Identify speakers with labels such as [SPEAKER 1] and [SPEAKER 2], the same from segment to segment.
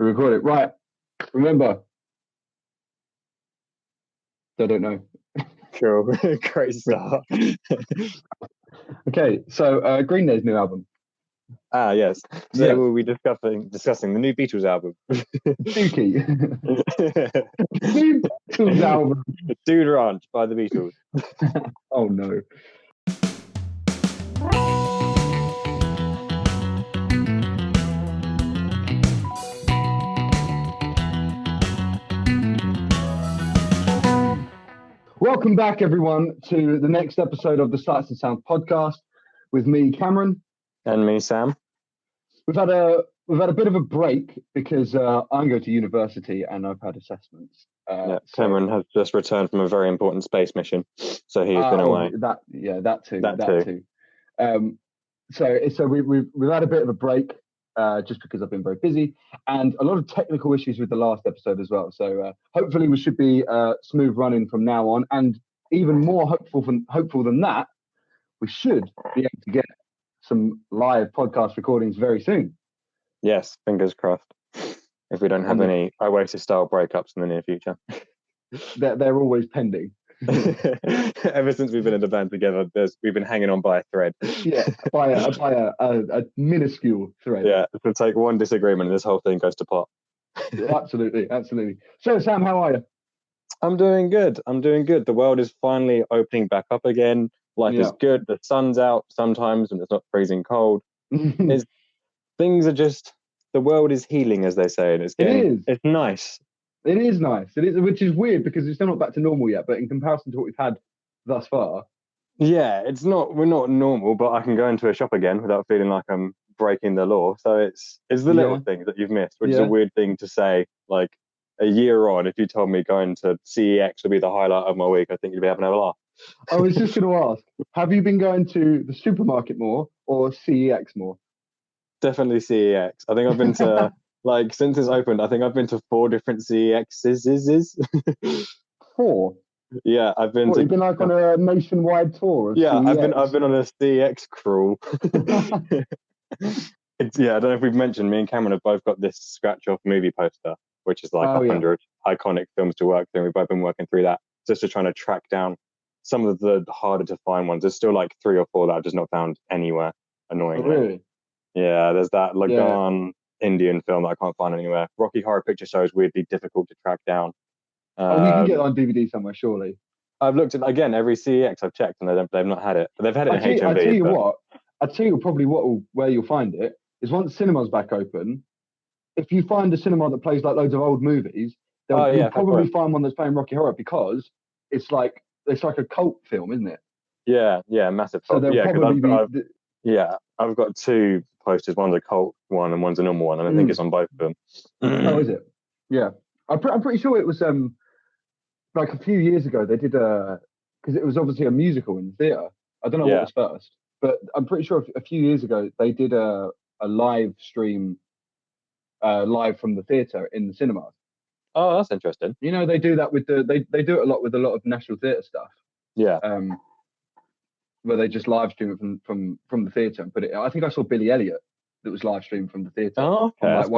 [SPEAKER 1] We record it. Right. Remember. I don't know.
[SPEAKER 2] Cool. Great start.
[SPEAKER 1] Okay, so Green Day's new album.
[SPEAKER 2] Yes. Today we'll be discussing the new Beatles album.
[SPEAKER 1] Dookie. New Beatles album.
[SPEAKER 2] Dude Ranch by the Beatles.
[SPEAKER 1] Oh no. Welcome back, everyone, to the next episode of the Sights and Sounds podcast with me, Cameron,
[SPEAKER 2] and me, Sam.
[SPEAKER 1] We've had a bit of a break because I'm going to university and I've had assessments.
[SPEAKER 2] Cameron has just returned from a very important space mission, so he's been away.
[SPEAKER 1] That too. So we've had a bit of a break just because I've been very busy and a lot of technical issues with the last episode as well. So hopefully we should be smooth running from now on, and even more hopeful than that, we should be able to get some live podcast recordings very soon.
[SPEAKER 2] Yes, fingers crossed. If we don't have any Oasis-style breakups in the near future.
[SPEAKER 1] They're always pending.
[SPEAKER 2] Ever since we've been in the band together, we've been hanging on by a thread.
[SPEAKER 1] Yeah, by a minuscule thread.
[SPEAKER 2] Yeah, it'll take one disagreement and this whole thing goes to pot.
[SPEAKER 1] Absolutely. So, Sam, how are you?
[SPEAKER 2] I'm doing good. The world is finally opening back up again. Life is good. The sun's out sometimes and it's not freezing cold. Things are just, the world is healing, as they say. And it's nice.
[SPEAKER 1] It is nice. It is, which is weird because it's still not back to normal yet. But in comparison to what we've had thus far,
[SPEAKER 2] yeah, we're not normal. But I can go into a shop again without feeling like I'm breaking the law. So it's the little things that you've missed, which is a weird thing to say. Like a year on, if you told me going to CEX would be the highlight of my week, I think you'd be having a laugh.
[SPEAKER 1] I was just going to ask: have you been going to the supermarket more or CEX more?
[SPEAKER 2] Definitely CEX. I think I've been to. Like, since it's opened, I think I've been to 4 different CEXs.
[SPEAKER 1] 4?
[SPEAKER 2] Yeah, I've been
[SPEAKER 1] You've been like on a nationwide tour of CEX?
[SPEAKER 2] I've been on a CEX crawl. I don't know if we've mentioned, me and Cameron have both got this scratch-off movie poster, which is like 100 iconic films to work through. We've both been working through that just to try to track down some of the harder to find ones. There's still like 3 or 4 that I've just not found anywhere, annoyingly.
[SPEAKER 1] Oh, really?
[SPEAKER 2] Yeah, there's that Lagan Indian film that I can't find anywhere. Rocky Horror Picture Show is weirdly difficult to track down.
[SPEAKER 1] You can get it on DVD somewhere, surely.
[SPEAKER 2] I've looked at, again, every CEX I've checked and they've not had it. But they've had it in HMV.
[SPEAKER 1] I tell you probably where you'll find it is once cinema's back open. If you find a cinema that plays like loads of old movies, you'll probably find one that's playing Rocky Horror because it's like a cult film, isn't it?
[SPEAKER 2] Yeah, massive cult. So I've got 2 posters. One's a cult one and one's a normal one, and I think it's on both of them.
[SPEAKER 1] Oh, is it? Yeah, I'm pretty sure it was like a few years ago they did because it was obviously a musical in the theatre. I don't know what was first, but I'm pretty sure a few years ago they did a live stream live from the theatre in the cinemas.
[SPEAKER 2] Oh, that's interesting.
[SPEAKER 1] You know, they do that with they do it a lot with a lot of National Theatre stuff. Yeah. Where they just live stream it from the theatre and put it. I think I saw Billy Elliot that was live streamed from the theatre.
[SPEAKER 2] Oh, okay.
[SPEAKER 1] It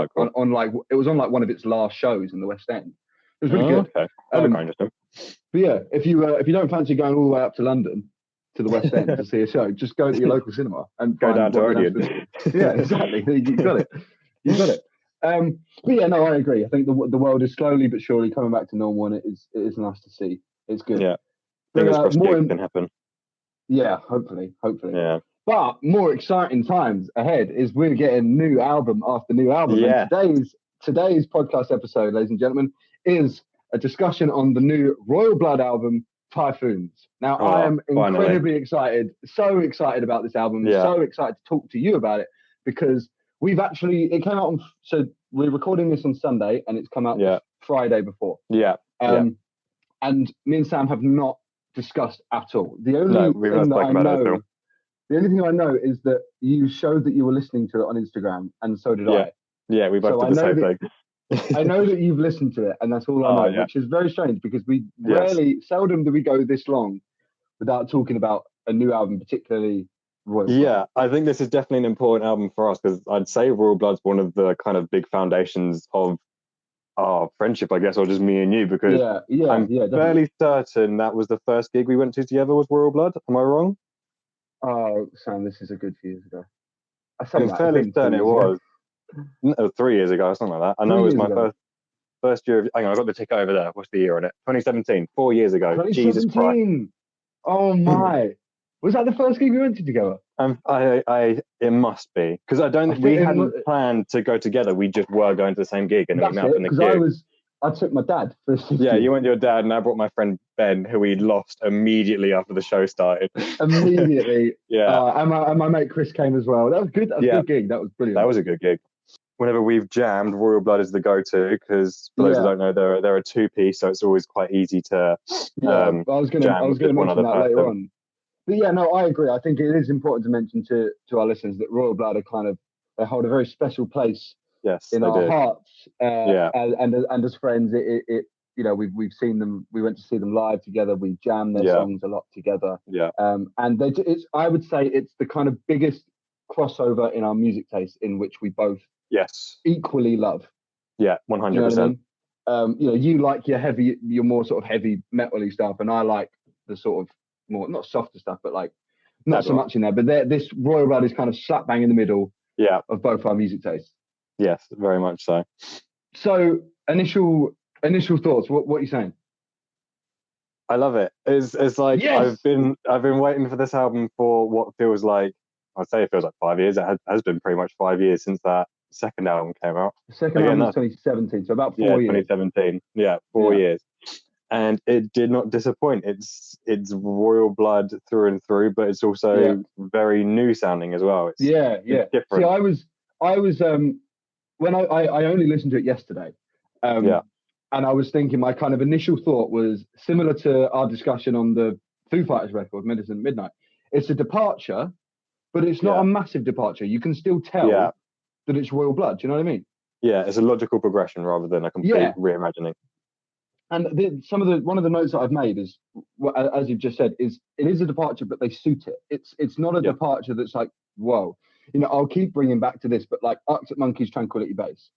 [SPEAKER 1] was on like one of its last shows in the West End. It was really good. Okay.
[SPEAKER 2] Interesting.
[SPEAKER 1] But yeah, if you don't fancy going all the way up to London to the West End to see a show, just go to your local cinema and
[SPEAKER 2] go down to Odeon.
[SPEAKER 1] Yeah, exactly. You got it. But yeah, no, I agree. I think the world is slowly but surely coming back to normal, and it is nice to see. It's good.
[SPEAKER 2] Yeah. Fingers crossed it can happen.
[SPEAKER 1] Yeah, hopefully.
[SPEAKER 2] Yeah.
[SPEAKER 1] But more exciting times ahead is we're getting new album after new album.
[SPEAKER 2] Yeah.
[SPEAKER 1] And today's podcast episode, ladies and gentlemen, is a discussion on the new Royal Blood album, Typhoons. Now, I am incredibly excited, so excited about this album, so excited to talk to you about it, because it came out so we're recording this on Sunday, and it's come out Friday before.
[SPEAKER 2] Yeah.
[SPEAKER 1] And me and Sam have not discussed at all. The only thing I know is that you showed that you were listening to it on Instagram, and so did I.
[SPEAKER 2] Yeah, we both did the same thing.
[SPEAKER 1] I know that you've listened to it, and that's all I know, which is very strange because we seldom do we go this long without talking about a new album, particularly Royal Blood?
[SPEAKER 2] Yeah, I think this is definitely an important album for us because I'd say Royal Blood's one of the kind of big foundations of our friendship, I guess, or just me and you, because I'm fairly certain that was the first gig we went to together was Royal Blood. Am I wrong?
[SPEAKER 1] Oh, Sam, this is a good few years ago.
[SPEAKER 2] I'm fairly certain it was. No, 3 years ago, something like that. I know it was my first year. Hang on, I got the ticket over there. What's the year on it? 2017, 4 years ago.
[SPEAKER 1] 2017.
[SPEAKER 2] Jesus Christ.
[SPEAKER 1] Oh my! Was that the first gig we went to together?
[SPEAKER 2] It must be because we hadn't planned to go together. We just were going to the same gig and we met up in the queue.
[SPEAKER 1] I took my dad for a
[SPEAKER 2] Yeah, you went with your dad, and I brought my friend Ben, who we lost immediately after the show started.
[SPEAKER 1] Immediately.
[SPEAKER 2] Yeah.
[SPEAKER 1] And my mate Chris came as well. That was good. That was a good gig. That was brilliant.
[SPEAKER 2] That was a good gig. Whenever we've jammed, Royal Blood is the go-to because for those who don't know, they're a two-piece, so it's always quite easy to
[SPEAKER 1] I was going to mention that later on. But yeah, no, I agree. I think it is important to mention to our listeners that Royal Blood are they hold a very special place in our hearts. And as friends, we've seen them. We went to see them live together. We jammed their songs a lot together.
[SPEAKER 2] Yeah.
[SPEAKER 1] And I would say it's the kind of biggest crossover in our music taste in which we both equally love.
[SPEAKER 2] Yeah, 100%.
[SPEAKER 1] You like your more sort of heavy metal-y stuff, and I like the sort of more not softer stuff, but like not so much in there. But this Royal Blood is kind of slap bang in the middle of both our music tastes.
[SPEAKER 2] Yes, very much so.
[SPEAKER 1] So initial thoughts. What are you saying?
[SPEAKER 2] I love it. It's like I've been waiting for this album for what feels like, I'd say it feels like 5 years. It has been pretty much 5 years since that second album came out.
[SPEAKER 1] The second album was 2017, so about 4 years.
[SPEAKER 2] 2017. Yeah, 4 years. And it did not disappoint. It's Royal Blood through and through, but it's also very new sounding as well. It's different.
[SPEAKER 1] See, I was when I only listened to it yesterday. And I was thinking, my kind of initial thought was similar to our discussion on the Foo Fighters record, Medicine at Midnight. It's a departure, but it's not a massive departure. You can still tell that it's Royal Blood. Do you know what I mean? Yeah,
[SPEAKER 2] it's a logical progression rather than a complete reimagining.
[SPEAKER 1] And one of the notes that I've made is, as you've just said, is it is a departure, but they suit it. It's not a departure that's like, whoa. I'll keep bringing back to this, but like Arctic Monkeys' Tranquility Base.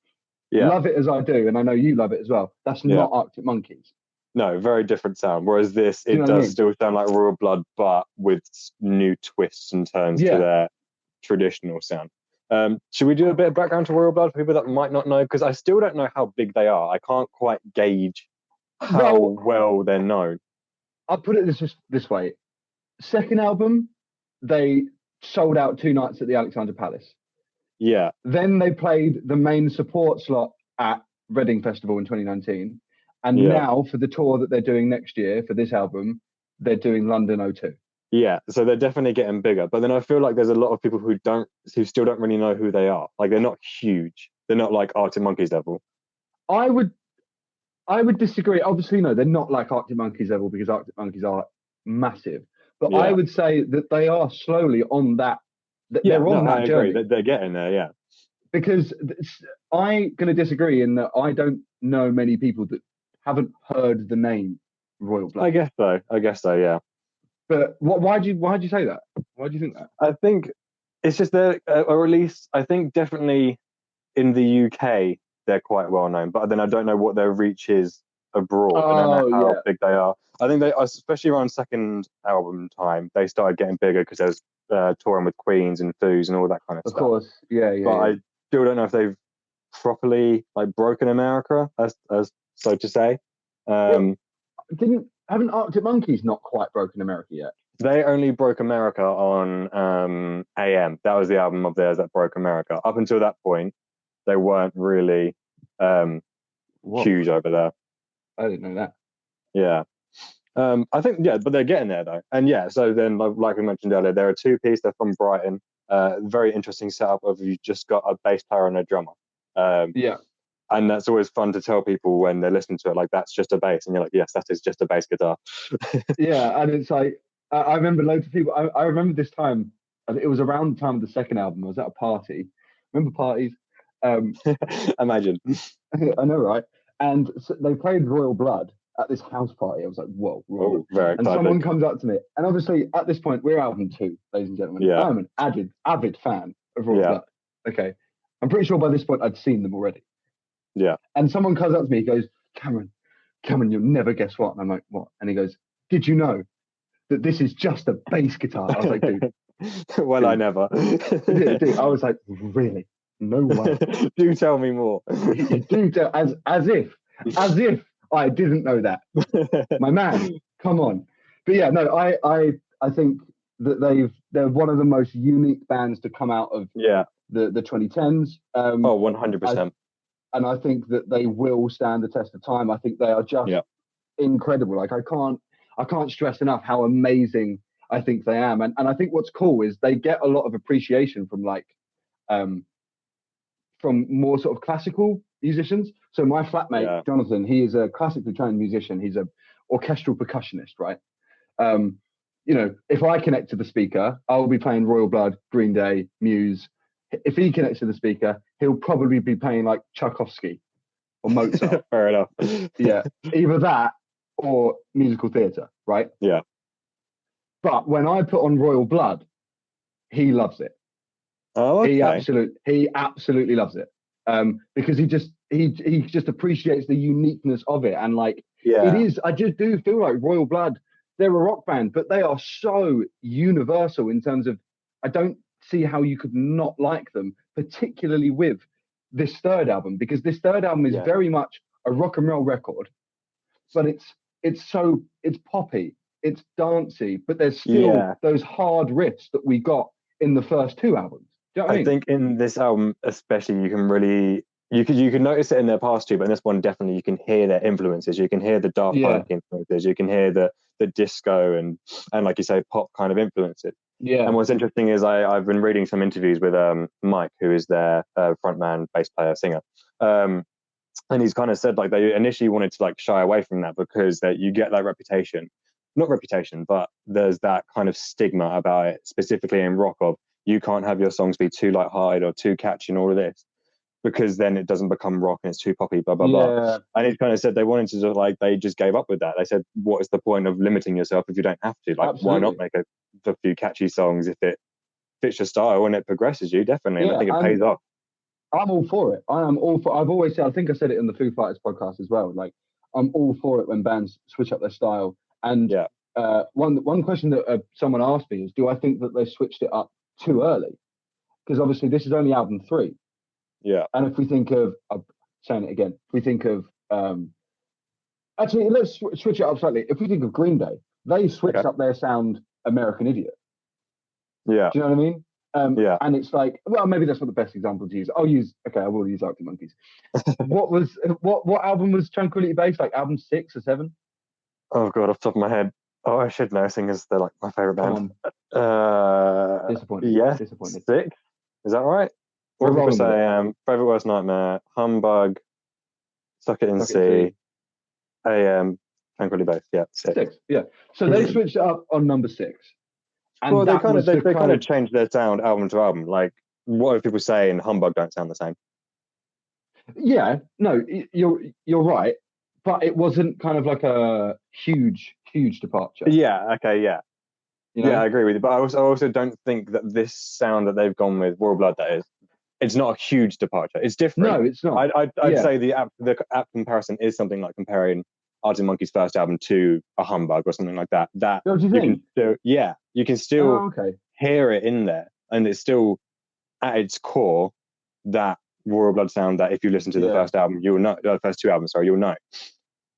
[SPEAKER 1] Love it as I do, and I know you love it as well. That's not Arctic Monkeys.
[SPEAKER 2] No, very different sound. Whereas this, it does still sound like Royal Blood, but with new twists and turns to their traditional sound. Should we do a bit of background to Royal Blood for people that might not know? Because I still don't know how big they are. I can't quite gauge how well they're known.
[SPEAKER 1] I'll put it this way. Second album, they sold out 2 nights at the Alexandra Palace.
[SPEAKER 2] Yeah.
[SPEAKER 1] Then they played the main support slot at Reading Festival in 2019. And now for the tour that they're doing next year for this album, they're doing London O2.
[SPEAKER 2] Yeah, so they're definitely getting bigger. But then I feel like there's a lot of people who still don't really know who they are. Like they're not huge. They're not like Arctic Monkeys level.
[SPEAKER 1] I would disagree. Obviously, no, they're not like Arctic Monkeys level because Arctic Monkeys are massive. But I would say that they are slowly on that. They're on that journey.
[SPEAKER 2] They're getting there, yeah.
[SPEAKER 1] Because I'm going to disagree in that I don't know many people that haven't heard the name Royal Blood.
[SPEAKER 2] I guess so, yeah.
[SPEAKER 1] But why do you say that? Why do you think that?
[SPEAKER 2] I think it's just or at least I think definitely in the UK they're quite well known. But then I don't know what their reach is abroad. I don't know how big they are. I think they, especially around second album time, they started getting bigger because there's touring with Queens and Foos and all that kind of stuff.
[SPEAKER 1] Of course, yeah.
[SPEAKER 2] But I still don't know if they've properly broken America, as so to say.
[SPEAKER 1] Haven't Arctic Monkeys not quite broken America yet?
[SPEAKER 2] They only broke America on AM. That was the album of theirs that broke America. Up until that point, they weren't really huge over there.
[SPEAKER 1] I didn't know that.
[SPEAKER 2] Yeah. I think, but they're getting there though. And so then, like we mentioned earlier, they're a 2-piece. They're from Brighton. Very interesting setup of you just got a bass player and a drummer. And that's always fun to tell people when they're listening to it, like, that's just a bass. And you're like, yes, that is just a bass guitar.
[SPEAKER 1] And it's like, I remember loads of people. I remember this time, it was around the time of the second album. I was at a party. Remember parties?
[SPEAKER 2] Imagine.
[SPEAKER 1] I know, right? And so they played Royal Blood. at this house party. I was like, whoa, whoa.
[SPEAKER 2] Very
[SPEAKER 1] and
[SPEAKER 2] excited.
[SPEAKER 1] Someone comes up to me, and obviously at this point we're album 2, ladies and gentlemen.
[SPEAKER 2] Yeah.
[SPEAKER 1] I'm an avid fan of Royal Blood. Okay, I'm pretty sure by this point I'd seen them already.
[SPEAKER 2] Yeah.
[SPEAKER 1] And someone comes up to me, he goes, Cameron, you'll never guess what. And I'm like, what? And he goes, did you know that this is just a bass guitar? I was like, dude.
[SPEAKER 2] Well,
[SPEAKER 1] dude,
[SPEAKER 2] I never.
[SPEAKER 1] dude, I was like, really? No way.
[SPEAKER 2] Do tell me more.
[SPEAKER 1] You do tell, as if I didn't know that. My man, come on. But yeah, no, I think that they're one of the most unique bands to come out of the 2010s.
[SPEAKER 2] 100%.
[SPEAKER 1] And I think that they will stand the test of time. I think they are just incredible. Like I can't stress enough how amazing I think they am. And I think what's cool is they get a lot of appreciation from from more sort of classical musicians. So my flatmate, Jonathan, he is a classically trained musician. He's a orchestral percussionist, right? You know, if I connect to the speaker, I'll be playing Royal Blood, Green Day, Muse. If he connects to the speaker, he'll probably be playing like Tchaikovsky or Mozart.
[SPEAKER 2] Fair enough.
[SPEAKER 1] Yeah, either that or musical theatre, right?
[SPEAKER 2] Yeah.
[SPEAKER 1] But when I put on Royal Blood, he loves it.
[SPEAKER 2] Oh, okay.
[SPEAKER 1] He absolutely loves it. Because he just appreciates the uniqueness of it. And like it is, I just do feel like Royal Blood, they're a rock band, but they are so universal in terms of, I don't see how you could not like them, particularly with this third album, because this third album is very much a rock and roll record, but it's poppy, it's dancey, but there's still those hard riffs that we got in the first 2 albums. Do you know what I mean?
[SPEAKER 2] think in this album especially, you can really you can notice it in their past 2, but in this one definitely you can hear their influences. You can hear the Daft Punk influences. You can hear the disco and like you say, pop kind of influences. Yeah. And what's interesting is I've been reading some interviews with Mike, who is their frontman, bass player, singer. And he's kind of said like they initially wanted to like shy away from that because that you get that not reputation, but there's that kind of stigma about it, specifically in rock, of you can't have your songs be too light-hearted or too catchy and all of this, because then it doesn't become rock and it's too poppy, blah, blah, blah. And he kind of said they wanted to sort of like, they just gave up with that. They said, what is the point of limiting yourself if you don't have to? Like, why not make a few catchy songs if it fits your style and it progresses you? Definitely. And I think it pays off.
[SPEAKER 1] I'm all for it. I am all for. I've always said, I think I said it in the Foo Fighters podcast as well. Like, I'm all for it when bands switch up their style. And one question that someone asked me is, do I think that they switched it up too early? Because obviously this is only album 3. Yeah. And if we think of, saying it again, if we think of, actually, let's switch it up slightly. If we think of Green Day, they switched up their sound American Idiot. Yeah. Do you know what I mean? And it's like, well, maybe that's not the best example to use. I will use Arctic Monkeys. What album was Tranquility Base? Like album 6 or 7?
[SPEAKER 2] Oh god, off the top of my head. Oh, I should know, seeing as they're like my favorite band.
[SPEAKER 1] Disappointed.
[SPEAKER 2] Yeah,
[SPEAKER 1] disappointed.
[SPEAKER 2] 6. Is that right? What would you say? Favorite Worst Nightmare, Humbug, Suck It and See, AM, Tranquility Base. Yeah, 6.
[SPEAKER 1] Yeah. So they switched it up on number 6. And
[SPEAKER 2] well, they kind of changed their sound album to album. Like, what do people say in Humbug don't sound the same? Yeah, no, you're right, but it wasn't kind of like a huge departure. Yeah. Okay. Yeah. You know? Yeah, I agree with you. But I also don't think that this sound that they've gone with, Royal Blood, that is, it's not a huge departure. It's different. No, it's not. I'd say the app comparison is something like comparing Arctic Monkeys' first album to a Humbug or something like that. That you can still, you can still hear it in there, and it's still at its core that Royal Blood sound that if you listen to the first album, you'll know. The first 2 albums, sorry, you'll know.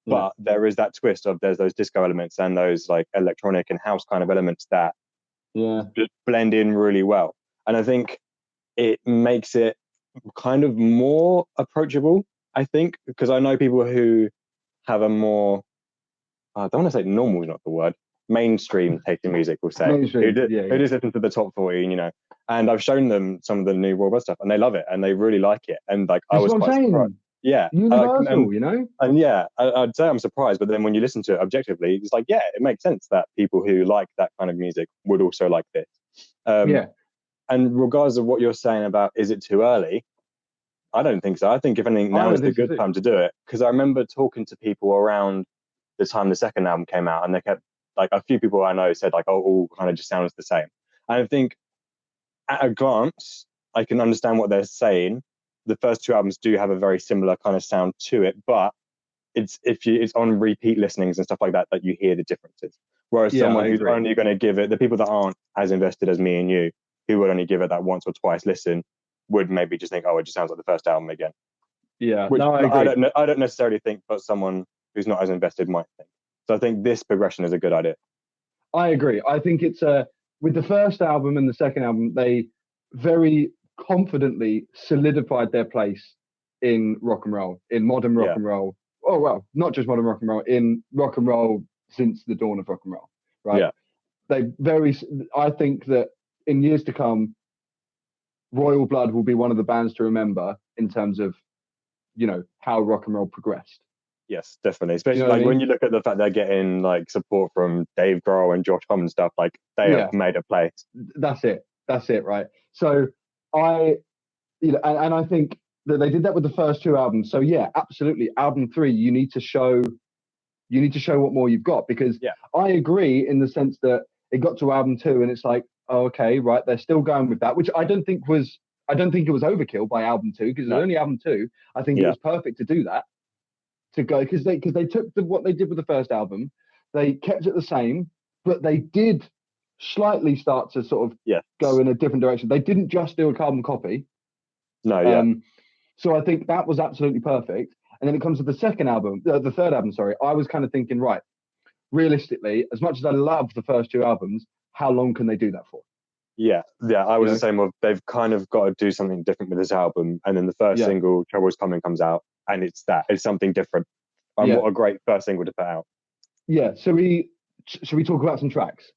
[SPEAKER 2] But there is that twist of there's those disco elements and those like electronic and house kind of elements that just blend in really well, and I think it makes it kind of more approachable. I think because I know people who have a more, I don't want to say normal is not the word, mainstream taste in music, will say, who just listen to the top 40, you know, and I've shown them some of the new Royal Blood stuff and they love it and they really like it, and like I was quite surprised. Yeah, universal, you know, and I'd say I'm surprised, but then when you listen to it objectively, it's like, it makes sense that people who like that kind of music would also like this. And regardless of what you're saying about, is it too early? I don't think so. I think if anything, now is the good time to do it, because I remember talking to people around the time the second album came out, and they kept, like, a few people I know said, like, oh, all kind of just sounds the same. And I think at a glance, I can understand what they're saying. The first two albums do have a very similar kind of sound to it, but it's on repeat listenings and stuff like that you hear the differences. Whereas someone who's only going to give it, the people that aren't as invested as me and you, who would only give it that once or twice listen, would maybe just think, oh, it just sounds like the first album again.
[SPEAKER 1] Yeah,
[SPEAKER 2] which
[SPEAKER 1] no, I agree.
[SPEAKER 2] I don't necessarily think, but someone who's not as invested might think. So I think this progression is a good idea.
[SPEAKER 1] I agree. I think it's with the first album and the second album, they very confidently solidified their place in rock and roll, in modern rock and roll. Oh, well, not just modern rock and roll, in rock and roll since the dawn of rock and roll, right? Yeah. I think that in years to come, Royal Blood will be one of the bands to remember in terms of, how rock and roll progressed.
[SPEAKER 2] Yes, definitely. Especially when you look at the fact they're getting like support from Dave Grohl and Josh Homme and stuff, like they have made a place.
[SPEAKER 1] That's it, right? So and I think that they did that with the first two albums. So yeah, absolutely. Album 3, you need to show what more you've got, because I agree in the sense that it got to album 2 and it's like, oh, okay, right, they're still going with that, which I don't think it was overkill by album 2, because it was only album 2. I think it was perfect to do that, to go, because they took what they did with the first album, they kept it the same, but they did slightly start to sort of go in a different direction. They didn't just do a carbon copy. So I think that was absolutely perfect. And then it comes to the third album, sorry, I was kind of thinking, right, realistically, as much as I love the first two albums, how long can they do that for?
[SPEAKER 2] Yeah, I was the same with, they've kind of got to do something different with this album. And then the first single, Trouble's Coming, comes out, and it's something different. What a great first single to put out. Yeah,
[SPEAKER 1] should we talk about some tracks?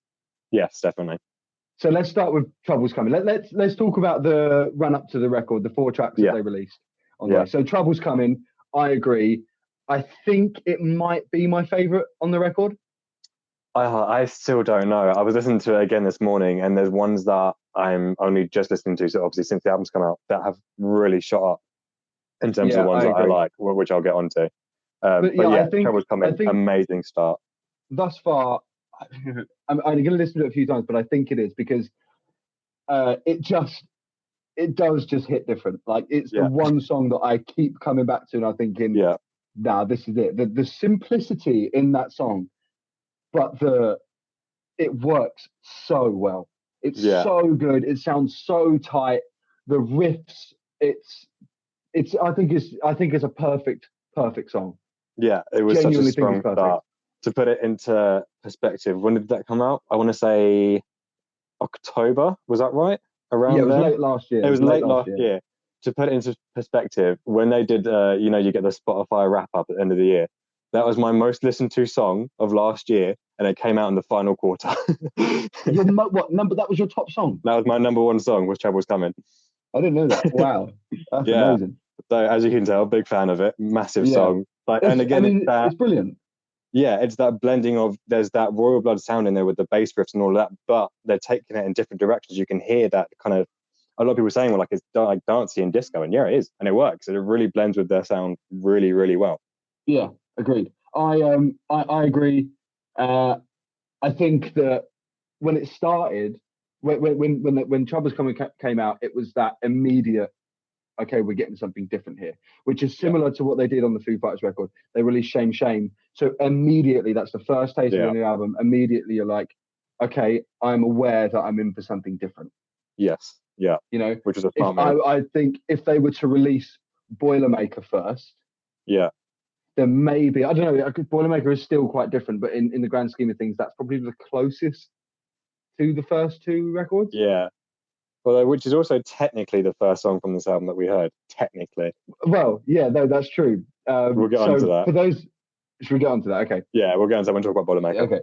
[SPEAKER 2] Yes, definitely.
[SPEAKER 1] So let's start with Trouble's Coming. Let's talk about the run up to the record, the 4 tracks that they released on there. So Trouble's Coming, I agree. I think it might be my favorite on the record.
[SPEAKER 2] I still don't know. I was listening to it again this morning, and there's ones that I'm only just listening to, so obviously since the album's come out, that have really shot up in terms of the ones that I like, which I'll get onto. But I think Trouble's Coming, amazing start.
[SPEAKER 1] Thus far, I'm going to listen to it a few times, but I think it is because it does just hit different. Like, it's the one song that I keep coming back to, and I'm thinking, this is it. The simplicity in that song, but it works so well. It's so good. It sounds so tight. The riffs, I think it's a perfect song.
[SPEAKER 2] Yeah, it was genuinely such a strong start. To put it into perspective, when did that come out? I want to say October. Was that right? Around
[SPEAKER 1] it was late last year.
[SPEAKER 2] It was late last year. To put it into perspective, when they did, you get the Spotify wrap up at the end of the year, that was my most listened to song of last year, and it came out in the final quarter.
[SPEAKER 1] What number? That was your top song?
[SPEAKER 2] That was my number 1 song, was Trouble's Coming.
[SPEAKER 1] I didn't know that. Wow. That's amazing.
[SPEAKER 2] So as you can tell, big fan of it. Massive song.
[SPEAKER 1] It's brilliant.
[SPEAKER 2] Yeah, it's that blending of, there's that Royal Blood sound in there with the bass riffs and all of that, but they're taking it in different directions. You can hear that kind of, a lot of people saying, well, like, it's like dancey and disco, and it is, and it works. It really blends with their sound really, really well.
[SPEAKER 1] Yeah, agreed. I agree. I think that when it started, when Trouble's Coming came out, it was that immediate, okay, we're getting something different here, which is similar to what they did on the Foo Fighters record. They released Shame Shame. So immediately, that's the first taste of the new album. Immediately, you're like, okay, I'm aware that I'm in for something different.
[SPEAKER 2] Yes. Yeah. Which is a smart move.
[SPEAKER 1] I think if they were to release Boilermaker first, then maybe, I don't know, Boilermaker is still quite different, but in the grand scheme of things, that's probably the closest to the first 2 records.
[SPEAKER 2] Yeah. Well, which is also technically the first song from this album that we heard. Technically.
[SPEAKER 1] Well, yeah, no, that's true.
[SPEAKER 2] We'll get onto that.
[SPEAKER 1] Should we get onto that? Okay.
[SPEAKER 2] Yeah, we'll get onto that when we talk about Boilermaker.
[SPEAKER 1] Okay.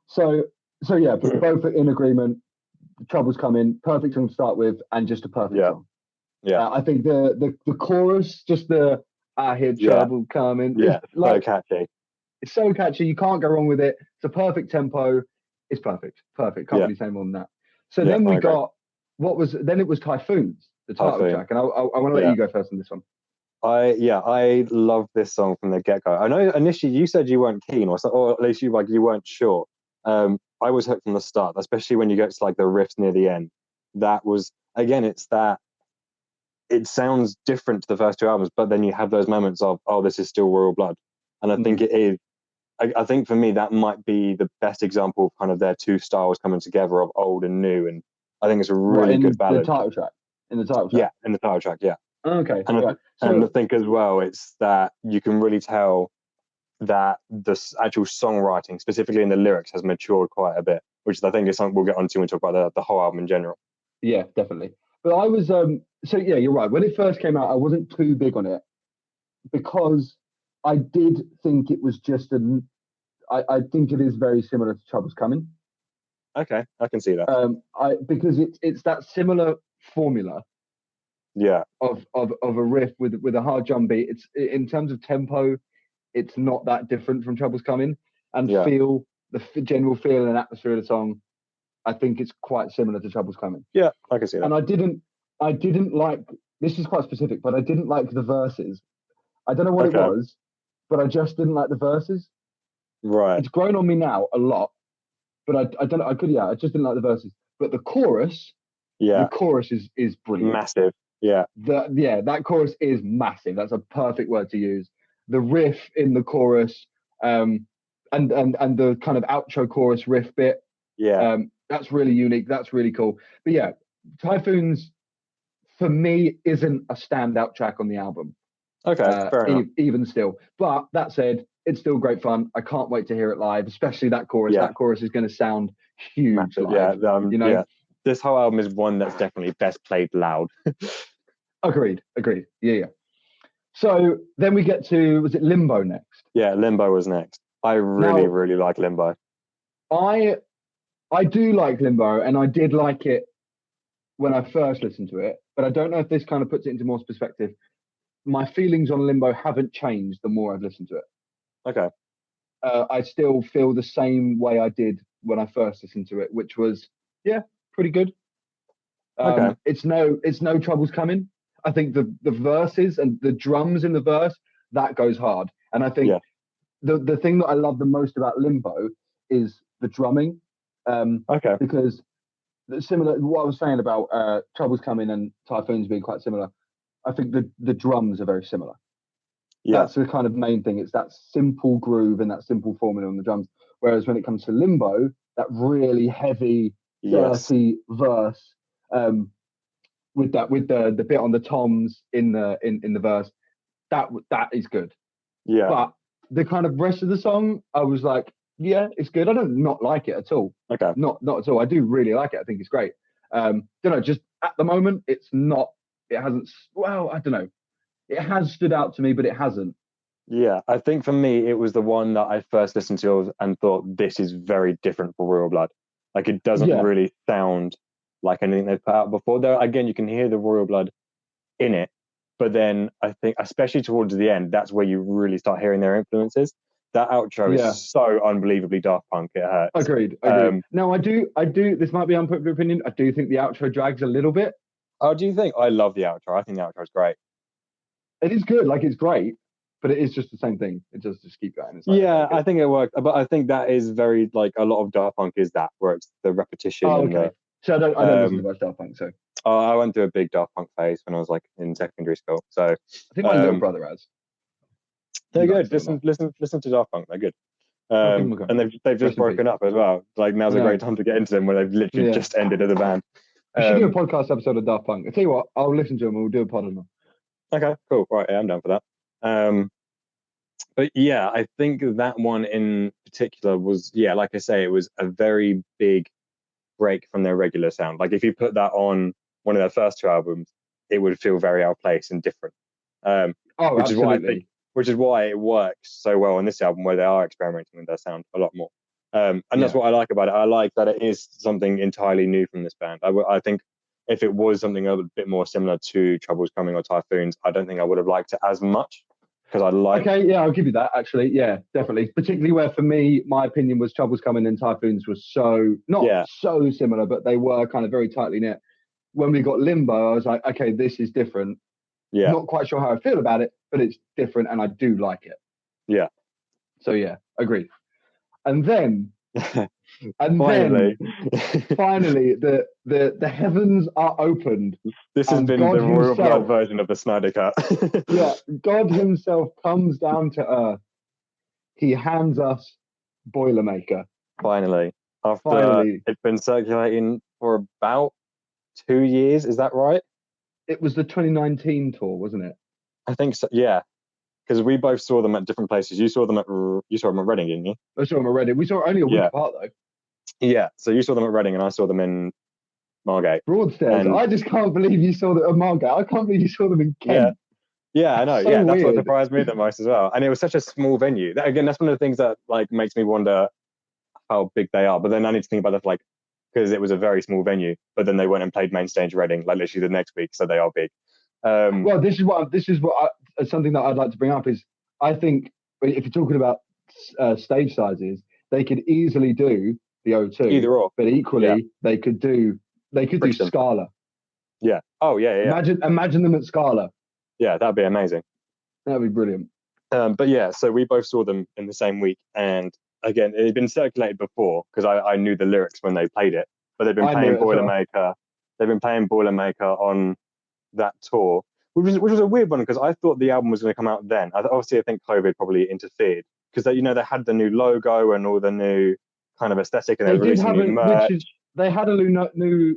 [SPEAKER 1] So yeah, both are in agreement. Trouble's Coming, perfect song to start with, and just a perfect song. Yeah. I think the chorus, just the I hear trouble coming.
[SPEAKER 2] Yeah, so catchy.
[SPEAKER 1] It's so catchy. You can't go wrong with it. It's a perfect tempo. It's perfect. Can't really say more than that. So then we got, it was Typhoons, the title track. And I want to let you go first on this one.
[SPEAKER 2] I love this song from the get-go. I know initially you said you weren't keen, or at least you weren't sure. I was hooked from the start, especially when you get to like the riffs near the end. That was, again, it's that it sounds different to the first two albums, but then you have those moments of, oh, this is still Royal Blood. And I think it is, I think for me, that might be the best example of kind of their two styles coming together of old and new. And I think it's a really good ballad.
[SPEAKER 1] In the title track?
[SPEAKER 2] Yeah, in the title track, yeah.
[SPEAKER 1] Okay,
[SPEAKER 2] and
[SPEAKER 1] right.
[SPEAKER 2] And I think as well, it's that you can really tell that the actual songwriting, specifically in the lyrics, has matured quite a bit, which I think is something we'll get onto when we talk about the whole album in general.
[SPEAKER 1] Yeah, definitely. But I was, so yeah, you're right. When it first came out, I wasn't too big on it because I did think it was just I think it is very similar to Trouble's Coming.
[SPEAKER 2] Okay, I can see that.
[SPEAKER 1] Because it's that similar formula.
[SPEAKER 2] Yeah.
[SPEAKER 1] Of a riff with a hard drum beat. It's in terms of tempo, it's not that different from Trouble's Coming, and feel the general feel and atmosphere of the song. I think it's quite similar to Trouble's Coming.
[SPEAKER 2] Yeah, I can see that.
[SPEAKER 1] And I didn't like, this is quite specific, but I didn't like the verses. I don't know what it was, but I just didn't like the verses.
[SPEAKER 2] Right.
[SPEAKER 1] It's grown on me now a lot, but I don't know. I just didn't like the verses. But the chorus, the chorus is brilliant.
[SPEAKER 2] Massive. Yeah.
[SPEAKER 1] That chorus is massive. That's a perfect word to use. The riff in the chorus, and the kind of outro chorus riff bit.
[SPEAKER 2] Yeah.
[SPEAKER 1] That's really unique. That's really cool. But yeah, Typhoons for me isn't a standout track on the album.
[SPEAKER 2] Okay, fair enough.
[SPEAKER 1] Even still. But that said, it's still great fun. I can't wait to hear it live, especially that chorus. Yeah. That chorus is going to sound huge.
[SPEAKER 2] Massive,
[SPEAKER 1] live,
[SPEAKER 2] you know? Yeah. This whole album is one that's definitely best played loud.
[SPEAKER 1] Agreed. Yeah. So then we get to, was it Limbo next?
[SPEAKER 2] Yeah, Limbo was next. I really like Limbo.
[SPEAKER 1] I do like Limbo, and I did like it when I first listened to it, but I don't know if this kind of puts it into more perspective. My feelings on Limbo haven't changed the more I've listened to it.
[SPEAKER 2] Okay.
[SPEAKER 1] I still feel the same way I did when I first listened to it, which was, pretty good.
[SPEAKER 2] Okay.
[SPEAKER 1] It's no Trouble's Coming. I think the verses and the drums in the verse, that goes hard. And I think the thing that I love the most about Limbo is the drumming. Because similar what I was saying about Trouble's Coming and Typhoons being quite similar, I think the drums are very similar. Yeah. That's the kind of main thing. It's that simple groove and that simple formula on the drums. Whereas when it comes to Limbo, that really heavy, dirty verse, with the bit on the toms in the verse, that is good. Yeah. But the kind of rest of the song, I was like, yeah, it's good. I don't not like it at all.
[SPEAKER 2] Okay.
[SPEAKER 1] Not at all. I do really like it. I think it's great. Don't know, just at the moment, it's not. It hasn't. Well, I don't know. It has stood out to me, but it hasn't.
[SPEAKER 2] Yeah, I think for me, it was the one that I first listened to and thought, this is very different for Royal Blood. Like, it doesn't really sound like anything they've put out before. There, again, you can hear the Royal Blood in it, but then I think, especially towards the end, that's where you really start hearing their influences. That outro is so unbelievably Daft Punk, it hurts.
[SPEAKER 1] Agreed. Now, I do, this might be unpopular opinion, I do think the outro drags a little bit.
[SPEAKER 2] Oh, do you think? I love the outro. I think the outro is great.
[SPEAKER 1] It is good, like, it's great, but it is just the same thing. It does just keep going. It's like,
[SPEAKER 2] I think it works, but I think that is very, like, a lot of Daft Punk is that, where it's the repetition.
[SPEAKER 1] Oh, okay. So I don't listen to much Daft Punk, so.
[SPEAKER 2] Oh, I went through a big Daft Punk phase when I was, like, in secondary school, so. I
[SPEAKER 1] think my little brother has.
[SPEAKER 2] They're good. Listen to Daft Punk. They're good. And they've just broken up as well. Like, now's a great time to get into them, where they've literally just ended as a band.
[SPEAKER 1] We should do a podcast episode of Daft Punk. I tell you what, I'll listen to them and we'll do a pod on them.
[SPEAKER 2] Okay, cool. Right, I'm down for that. But yeah, I think that one in particular was, like I say, it was a very big break from their regular sound. Like, if you put that on one of their first two albums, it would feel very out of place and different.
[SPEAKER 1] Absolutely.
[SPEAKER 2] Which is why it works so well on this album, where they are experimenting with their sound a lot more. And that's what I like about it. I like that it is something entirely new from this band. I think if it was something a bit more similar to Trouble's Coming or Typhoons, I don't think I would have liked it as much, because I like.
[SPEAKER 1] Okay, yeah, I'll give you that, actually. Yeah, definitely. Particularly where, for me, my opinion was Trouble's Coming and Typhoons was so similar, but they were kind of very tightly knit. When we got Limbo, I was like, okay, this is different.
[SPEAKER 2] Yeah.
[SPEAKER 1] Not quite sure how I feel about it, but it's different and I do like it.
[SPEAKER 2] Yeah.
[SPEAKER 1] So yeah, agreed. And then
[SPEAKER 2] finally,
[SPEAKER 1] the heavens are opened.
[SPEAKER 2] This has been the Royal Blood version of the Snyder Cut.
[SPEAKER 1] Yeah, God himself comes down to earth. He hands us Boilermaker.
[SPEAKER 2] Finally. After it's been circulating for about 2 years, is that right?
[SPEAKER 1] It was the 2019 tour, wasn't it?
[SPEAKER 2] I think so, yeah. Because we both saw them at different places. You saw them at Reading, didn't you?
[SPEAKER 1] I saw them at Reading. We saw only a week apart, though.
[SPEAKER 2] Yeah, so you saw them at Reading and I saw them in Margate.
[SPEAKER 1] Broadstairs. I just can't believe you saw them at Margate. I can't believe you saw them in Kent.
[SPEAKER 2] Yeah, I know. So that's what surprised me the most as well. And it was such a small venue. Again, that's one of the things that like makes me wonder how big they are. But then I need to think about that, like, because it was a very small venue. But then they went and played main stage Reading, like literally the next week, so they are big.
[SPEAKER 1] Well, this is something that I'd like to bring up is I think if you're talking about stage sizes, they could easily do the O2,
[SPEAKER 2] either or,
[SPEAKER 1] but equally they could do Scala.
[SPEAKER 2] Yeah. Oh yeah.
[SPEAKER 1] Imagine them at Scala.
[SPEAKER 2] Yeah, that'd be amazing.
[SPEAKER 1] That'd be brilliant.
[SPEAKER 2] But yeah, so we both saw them in the same week, and again, it had been circulated before because I knew the lyrics when they played it, but they've been playing Boilermaker. Well. They've been playing Boilermaker on that tour, which was a weird one because I thought the album was going to come out then. Obviously, I think COVID probably interfered because they had the new logo and all the new kind of aesthetic, and they releasing new merch.
[SPEAKER 1] They had a new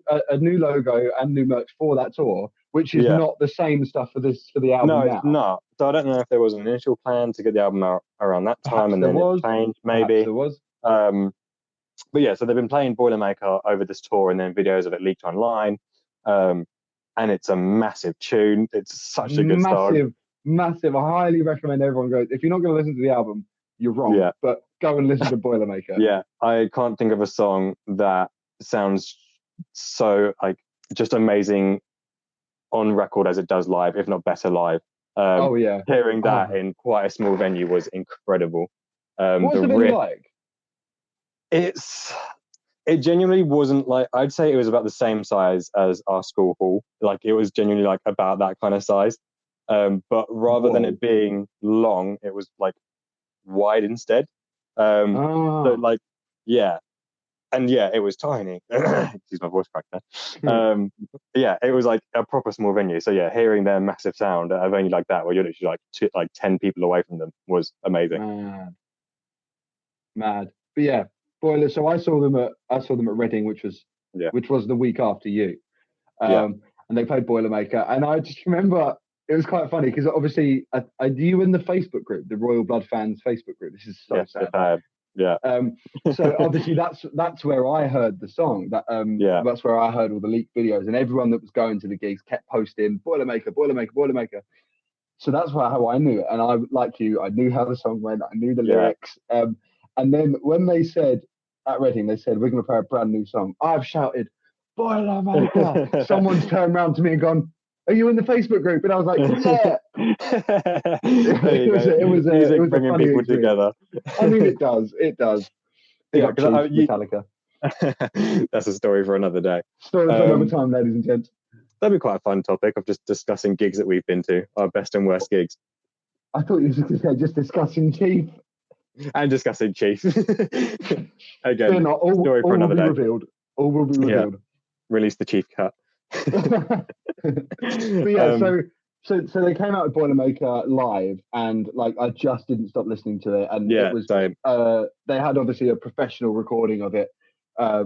[SPEAKER 1] logo and new merch for that tour, which is not the same stuff for the album.
[SPEAKER 2] No,
[SPEAKER 1] now.
[SPEAKER 2] It's not. So I don't know if there was an initial plan to get the album out around that time, and then it changed. Maybe
[SPEAKER 1] there was.
[SPEAKER 2] But yeah, so they've been playing Boilermaker over this tour, and then videos of it leaked online. And it's a massive tune. It's such a good song.
[SPEAKER 1] Massive. I highly recommend everyone goes. If you're not going to listen to the album, you're wrong. Yeah. But go and listen to Boilermaker.
[SPEAKER 2] Yeah, I can't think of a song that sounds so like just amazing on record as it does live, if not better live. Hearing that in quite a small venue was incredible.
[SPEAKER 1] What was the venue like?
[SPEAKER 2] It genuinely wasn't like, I'd say it was about the same size as our school hall. Like it was genuinely like about that kind of size. But rather than it being long, it was like wide instead. So like, yeah. And yeah, it was tiny. Excuse my voice crack there. Yeah, it was like a proper small venue. So yeah, hearing their massive sound at a venue like that, where you're literally like 10 people away from them, was amazing.
[SPEAKER 1] Mad. But yeah, Boiler. So I saw them at Reading, which was the week after you. And they played Boilermaker, and I just remember it was quite funny because obviously, you in the Facebook group, the Royal Blood fans Facebook group. This is so sad.
[SPEAKER 2] Yeah.
[SPEAKER 1] So obviously that's where I heard the song. That's where I heard all the leaked videos, and everyone that was going to the gigs kept posting Boilermaker. So that's how I knew it. And I, like you, I knew how the song went. I knew the lyrics. And then when they said at Reading, they said we're going to play a brand new song. I've shouted Boilermaker. Someone's turned around to me and gone, "Are you in the Facebook group?" And I was like, "Yeah." It was
[SPEAKER 2] bringing people together.
[SPEAKER 1] I mean, it does.
[SPEAKER 2] Yeah,
[SPEAKER 1] Metallica.
[SPEAKER 2] That's a story for another day.
[SPEAKER 1] Story for another time, ladies and gents.
[SPEAKER 2] That'd be quite a fun topic of just discussing gigs that we've been to, our best and worst gigs.
[SPEAKER 1] I thought you were going to say just discussing Chief.
[SPEAKER 2] And discussing Chief.
[SPEAKER 1] Story
[SPEAKER 2] Again, for another day.
[SPEAKER 1] All will be revealed.
[SPEAKER 2] Release the Chief cut.
[SPEAKER 1] But yeah, so they came out with Boilermaker live, and like I just didn't stop listening to it. And it was
[SPEAKER 2] same.
[SPEAKER 1] They had obviously a professional recording of it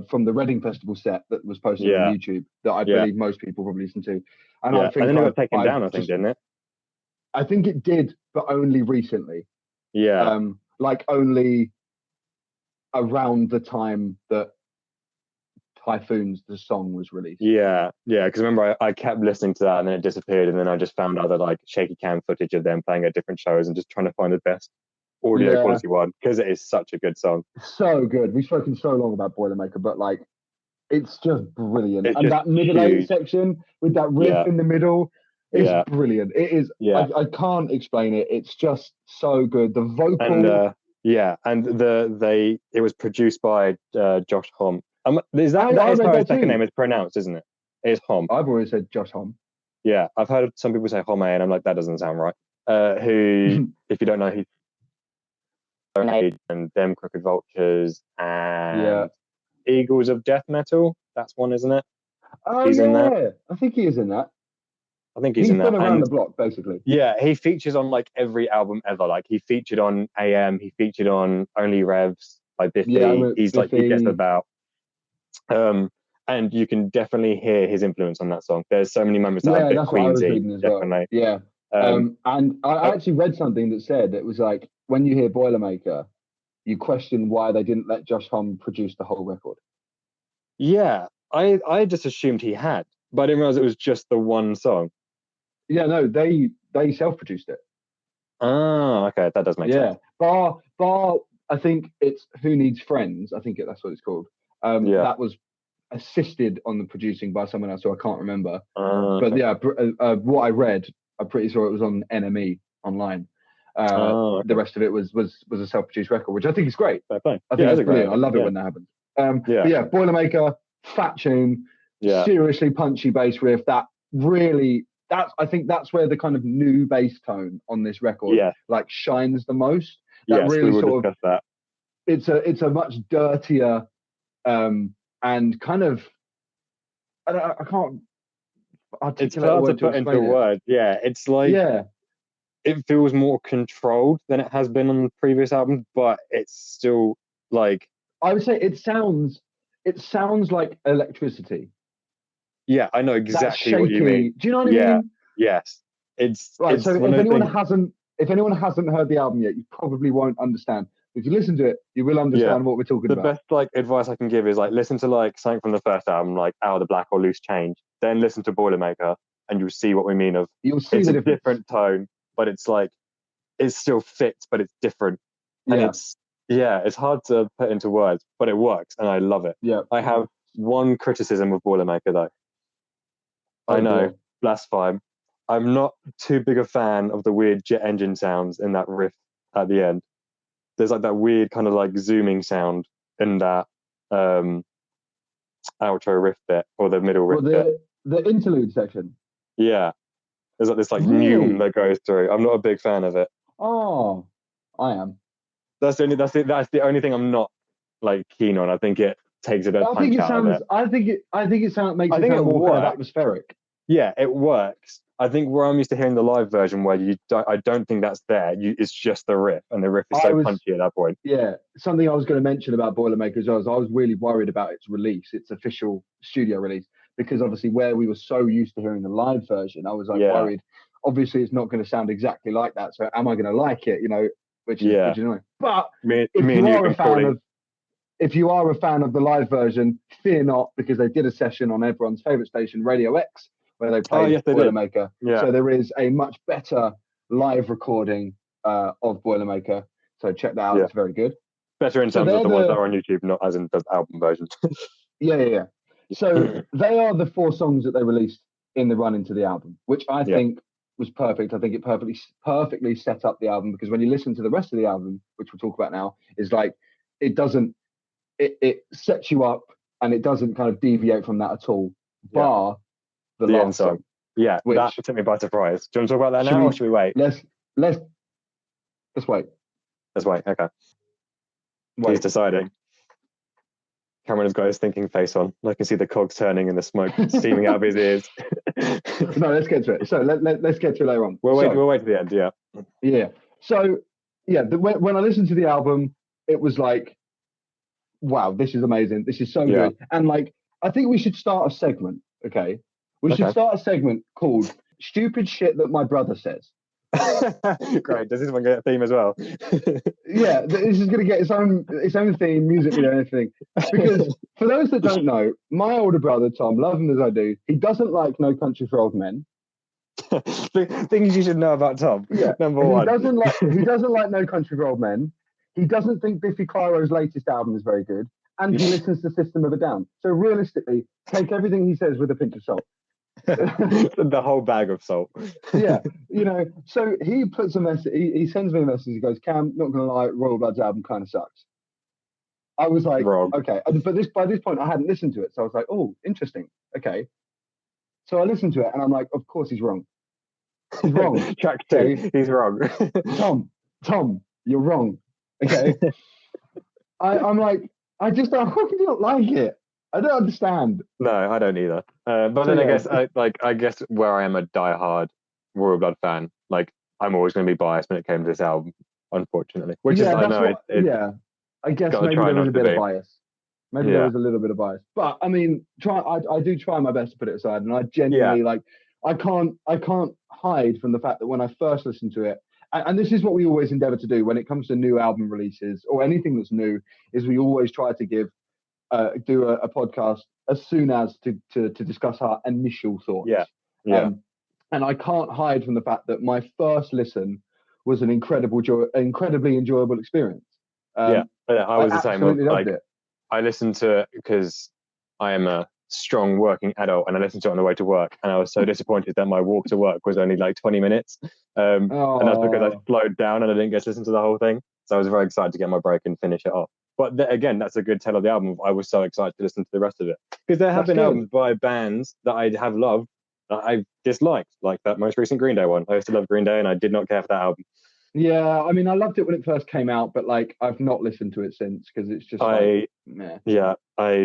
[SPEAKER 1] from the Reading Festival set that was posted on YouTube that I believe most people probably listen to. And I think
[SPEAKER 2] and then it got taken down, I think, didn't it?
[SPEAKER 1] I think it did, but only recently.
[SPEAKER 2] Yeah.
[SPEAKER 1] Like only around the time that Typhoons, the song, was released.
[SPEAKER 2] Yeah, because remember I kept listening to that and then it disappeared, and then I just found other like shaky cam footage of them playing at different shows and just trying to find the best audio quality one, because it is such a good song.
[SPEAKER 1] So good. We've spoken so long about Boilermaker, but like it's just brilliant. And that middle eight section with that riff in the middle is brilliant. It is. I can't explain it. It's just so good. The vocal.
[SPEAKER 2] And it was produced by Josh Homme. Is that how his second name is pronounced, isn't it? It's Homme.
[SPEAKER 1] I've always said Josh Homme.
[SPEAKER 2] Yeah, I've heard some people say Home, and I'm like, that doesn't sound right. Who, if you don't know, he's and Them Crooked Vultures and Eagles of Death Metal. That's one, isn't it?
[SPEAKER 1] Oh, he's in that. I think he is in that.
[SPEAKER 2] I think he's in that.
[SPEAKER 1] He's been around the block, basically.
[SPEAKER 2] Yeah, he features on like every album ever. Like he featured on AM, he featured on Only Revs by Biffy. Yeah, he's Biffy. Like, he gets about. And you can definitely hear his influence on that song. There's so many moments that are a bit Queensy, definitely.
[SPEAKER 1] Well. Yeah. And I actually read something that said it was like, when you hear Boilermaker, you question why they didn't let Josh Homme produce the whole record.
[SPEAKER 2] Yeah, I just assumed he had, but I didn't realize it was just the one song.
[SPEAKER 1] Yeah, no, they self-produced it.
[SPEAKER 2] Oh, okay, that does make sense.
[SPEAKER 1] Bar, I think it's Who Needs Friends. I think that's what it's called. That was assisted on the producing by someone else who I can't remember. But yeah, what I read, I'm pretty sure it was on NME online. The rest of it was a self-produced record, which I think is great. I think that's brilliant. I love it when that happens. But yeah, Boilermaker, fat tune, seriously punchy bass riff. That really, I think that's where the kind of new bass tone on this record like shines the most. That really sort of that. It's a much dirtier and kind of I can't articulate.
[SPEAKER 2] It's hard to put into words. Yeah, it's like it feels more controlled than it has been on the previous albums, but it's still like,
[SPEAKER 1] I would say it sounds like electricity.
[SPEAKER 2] Yeah, I know exactly what you mean.
[SPEAKER 1] Do you know what I mean?
[SPEAKER 2] Yes. It's right.
[SPEAKER 1] So if anyone hasn't heard the album yet, you probably won't understand. If you listen to it, you will understand what we're talking about.
[SPEAKER 2] The best like advice I can give is like listen to like something from the first album, like Out of the Black or Loose Change. Then listen to Boilermaker, and you'll see what we mean.
[SPEAKER 1] You'll see
[SPEAKER 2] it's
[SPEAKER 1] a
[SPEAKER 2] different tone, but it's like it still fits, but it's different. And it's hard to put into words, but it works, and I love it.
[SPEAKER 1] Yeah.
[SPEAKER 2] I have one criticism of Boilermaker though. I know, blaspheme. I'm not too big a fan of the weird jet engine sounds in that riff at the end. There's like that weird kind of like zooming sound in that outro riff bit or the middle riff bit.
[SPEAKER 1] The interlude section.
[SPEAKER 2] Yeah. There's like this like neum that goes through. I'm not a big fan of it.
[SPEAKER 1] Oh, I am.
[SPEAKER 2] That's the only thing I'm not like keen on. I think it takes a bit of punch out of it.
[SPEAKER 1] I think it makes it sound more kind of atmospheric.
[SPEAKER 2] Yeah, it works. I think where I'm used to hearing the live version where I don't think that's there. It's just the riff, and the riff is so punchy at that point.
[SPEAKER 1] Yeah, something I was going to mention about Boilermaker as well is I was really worried about its release, its official studio release, because obviously where we were so used to hearing the live version, I was like worried. Obviously, it's not going to sound exactly like that. So am I going to like it? You know, which is annoying. But if you are a fan of the live version, fear not, because they did a session on everyone's favorite station, Radio X, where they played Boilermaker. So there is a much better live recording of Boilermaker. So check that out. It's very good.
[SPEAKER 2] Better in terms of the ones that are on YouTube, not as in the album version.
[SPEAKER 1] Yeah. So they are the 4 songs that they released in the run into the album, which I think was perfect. I think it perfectly set up the album, because when you listen to the rest of the album, which we'll talk about now, is like it sets you up and it doesn't kind of deviate from that at all, bar the last song.
[SPEAKER 2] Yeah, that took me by surprise. Do you want to talk about that now, or should we wait?
[SPEAKER 1] Let's wait.
[SPEAKER 2] Let's wait. Okay. He's deciding. Cameron has got his thinking face on. I can see the cogs turning and the smoke steaming out of his ears.
[SPEAKER 1] No, let's get to it. So let's get to it later on.
[SPEAKER 2] We'll wait to the end. Yeah.
[SPEAKER 1] Yeah. So when I listened to the album, it was like, wow, this is amazing. This is so good. And like, I think we should start a segment. Okay. We should start a segment called Stupid Shit That My Brother Says.
[SPEAKER 2] Great. Does this one get a theme as well?
[SPEAKER 1] Yeah, this is going to get its own theme, music video, and everything. Because for those that don't know, my older brother, Tom, love him as I do, he doesn't like No Country for Old Men.
[SPEAKER 2] Things you should know about Tom.
[SPEAKER 1] Yeah.
[SPEAKER 2] Number one.
[SPEAKER 1] He doesn't like No Country for Old Men. He doesn't think Biffy Clyro's latest album is very good. And he listens to System of a Down. So realistically, take everything he says with a pinch of salt.
[SPEAKER 2] The whole bag of salt.
[SPEAKER 1] Yeah, so he puts a message, he sends me a message, he goes, Cam, not gonna lie, Royal Blood's album kind of sucks. I was like, okay, but by this point I hadn't listened to it, so I was like, oh, interesting, okay. So I listened to it and I'm like, of course he's wrong. He's wrong.
[SPEAKER 2] Track 2, okay? He's wrong.
[SPEAKER 1] Tom, you're wrong. Okay. I'm like, I don't like it. I don't understand.
[SPEAKER 2] No, I don't either. But then I guess where I am a diehard Royal Blood fan, like I'm always going to be biased when it came to this album, unfortunately. I guess
[SPEAKER 1] maybe there was a bit of bias. Maybe there was a little bit of bias. But I mean, I do try my best to put it aside, and I genuinely I can't hide from the fact that when I first listened to it, and this is what we always endeavor to do when it comes to new album releases or anything that's new, is we always try to do a podcast as soon as to discuss our initial thoughts. And I can't hide from the fact that my first listen was an incredibly enjoyable experience.
[SPEAKER 2] I was the same.
[SPEAKER 1] Loved it.
[SPEAKER 2] I listened to it because I am a strong working adult, and I listened to it on the way to work, and I was so disappointed that my walk to work was only like 20 minutes, and that's because I slowed down and I didn't get to listen to the whole thing. So I was very excited to get my break and finish it off. But again, that's a good tell of the album. I was so excited to listen to the rest of it because there have been albums by bands that I have loved that I've disliked, like that most recent Green Day one. I used to love Green Day, and I did not care for that album.
[SPEAKER 1] Yeah, I mean, I loved it when it first came out, but like I've not listened to it since because it's just
[SPEAKER 2] I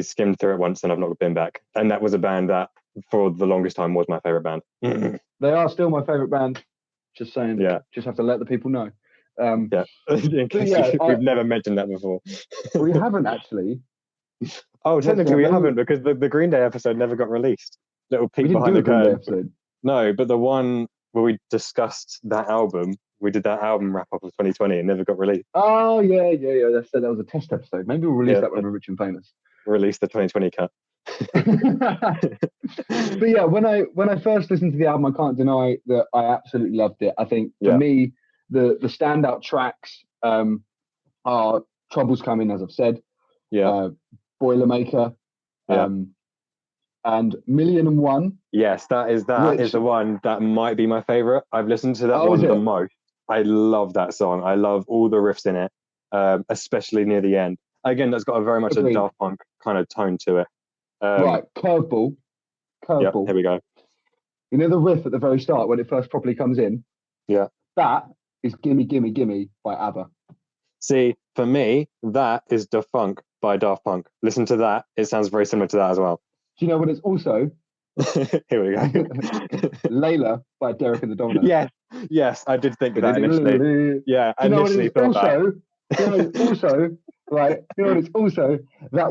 [SPEAKER 2] skimmed through it once and I've not been back. And that was a band that for the longest time was my favorite band.
[SPEAKER 1] They are still my favorite band. Just saying.
[SPEAKER 2] Yeah.
[SPEAKER 1] Just have to let the people know.
[SPEAKER 2] We've never mentioned that before.
[SPEAKER 1] We haven't actually.
[SPEAKER 2] Oh, technically we haven't because the Green Day episode never got released. Little peek behind the curtain. No, but the one where we discussed that album, we did that album wrap up of 2020 and never got released.
[SPEAKER 1] Oh yeah. That was a test episode. Maybe we'll release that when we're rich and famous.
[SPEAKER 2] Release the 2020 cut.
[SPEAKER 1] But yeah, when I first listened to the album, I can't deny that I absolutely loved it. I think for me, the standout tracks are Trouble's Coming, as I've said. Boilermaker. And 1,000,001.
[SPEAKER 2] Yes, that is the one that might be my favorite. I've listened to that one the most. I love that song. I love all the riffs in it, especially near the end. Again, that's got a very much a Daft Punk kind of tone to it.
[SPEAKER 1] Right, curveball.
[SPEAKER 2] Yep, here we go.
[SPEAKER 1] You know the riff at the very start when it first properly comes in?
[SPEAKER 2] Yeah.
[SPEAKER 1] That is Gimme Gimme Gimme by ABBA.
[SPEAKER 2] See, for me, that is Da Funk by Daft Punk. Listen to that. It sounds very similar to that as well.
[SPEAKER 1] Do you know what it's also?
[SPEAKER 2] Here we go.
[SPEAKER 1] Layla by Derek and the Dominos.
[SPEAKER 2] Yes, I did think of that initially. Yeah, I initially thought that. It's also that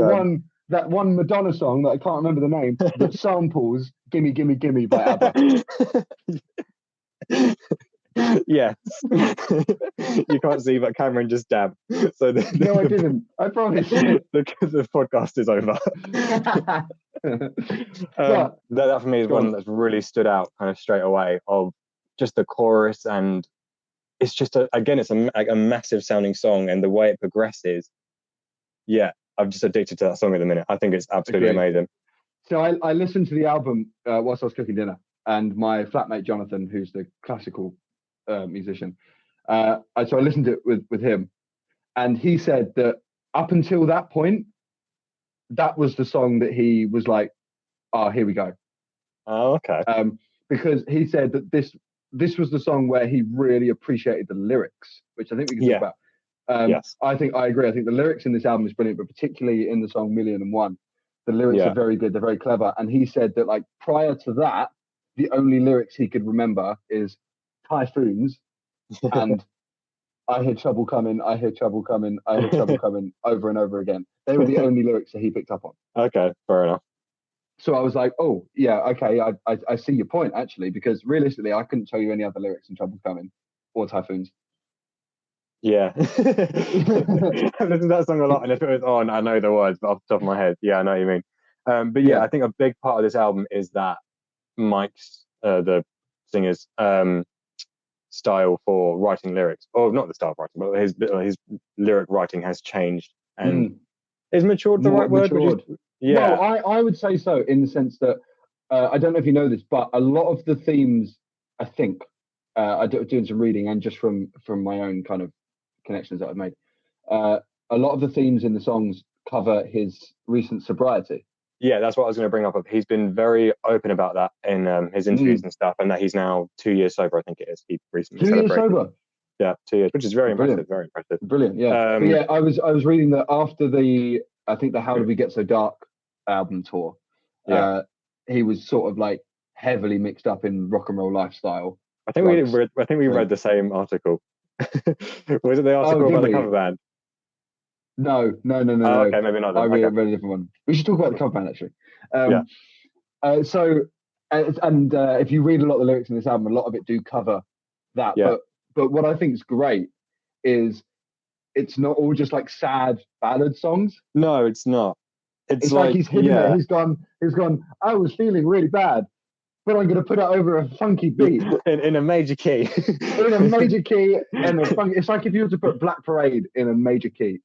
[SPEAKER 2] one Madonna song that I can't remember the name that samples Gimme Gimme Gimme by ABBA. Yes. You can't see, but Cameron just dabbed. So
[SPEAKER 1] no, I didn't. I promise.
[SPEAKER 2] Because the podcast is over. That for me is one that's really stood out kind of straight away of just the chorus, and it's just it's a massive sounding song, and the way it progresses. Yeah, I'm just addicted to that song at the minute. I think it's absolutely amazing.
[SPEAKER 1] So I listened to the album whilst I was cooking dinner, and my flatmate Jonathan, who's the classical musician, so I listened to it with him, and he said that up until that point, that was the song that he was like, "Oh, here we go."
[SPEAKER 2] Oh, okay.
[SPEAKER 1] Because he said that this was the song where he really appreciated the lyrics, which I think we can talk about.
[SPEAKER 2] Yes.
[SPEAKER 1] I agree. I think the lyrics in this album is brilliant, but particularly in the song 1,000,001, the lyrics are very good. They're very clever. And he said that like prior to that, the only lyrics he could remember is Typhoons and I hear trouble coming, I hear trouble coming, I hear trouble coming over and over again. They were the only lyrics that he picked up on.
[SPEAKER 2] Okay, fair enough.
[SPEAKER 1] So I was like, oh, yeah, okay, I see your point, actually, because realistically, I couldn't tell you any other lyrics in Trouble Coming or Typhoons.
[SPEAKER 2] Yeah. I've listened to that song a lot, and if it was on, I know the words, but off the top of my head, I know what you mean. But yeah, I think a big part of this album is that Mike's, the singer's, style for writing lyrics, or not the style of writing, but his lyric writing has changed and is matured the right word?
[SPEAKER 1] Well, I would say so, in the sense that I don't know if you know this, but a lot of the themes, I think, I doing some reading and just from my own kind of connections that I've made, a lot of the themes in the songs cover his recent sobriety.
[SPEAKER 2] Yeah, that's what I was going to bring up. He's been very open about that in his interviews and stuff, and that he's now 2 years sober. I think it is. He recently
[SPEAKER 1] 2 years
[SPEAKER 2] celebrated.
[SPEAKER 1] sober.
[SPEAKER 2] Yeah, 2 years, which is very
[SPEAKER 1] Brilliant.
[SPEAKER 2] impressive. Very impressive.
[SPEAKER 1] Brilliant. Yeah. But yeah, I was reading that after I think the How Did We Get So Dark album tour, he was sort of like heavily mixed up in rock and roll lifestyle.
[SPEAKER 2] I think we read the same article. Was it the article about the cover band?
[SPEAKER 1] No.
[SPEAKER 2] Oh, okay, maybe not.
[SPEAKER 1] I read a different one. We should talk about the cover band actually. If you read a lot of the lyrics in this album, a lot of it do cover that.
[SPEAKER 2] Yeah.
[SPEAKER 1] But what I think is great is it's not all just like sad ballad songs.
[SPEAKER 2] No, it's not.
[SPEAKER 1] It's like he's hidden it. He's gone, I was feeling really bad, but I'm going to put it over a funky beat.
[SPEAKER 2] in a major key.
[SPEAKER 1] In a major key. It's like if you were to put Black Parade in a major key.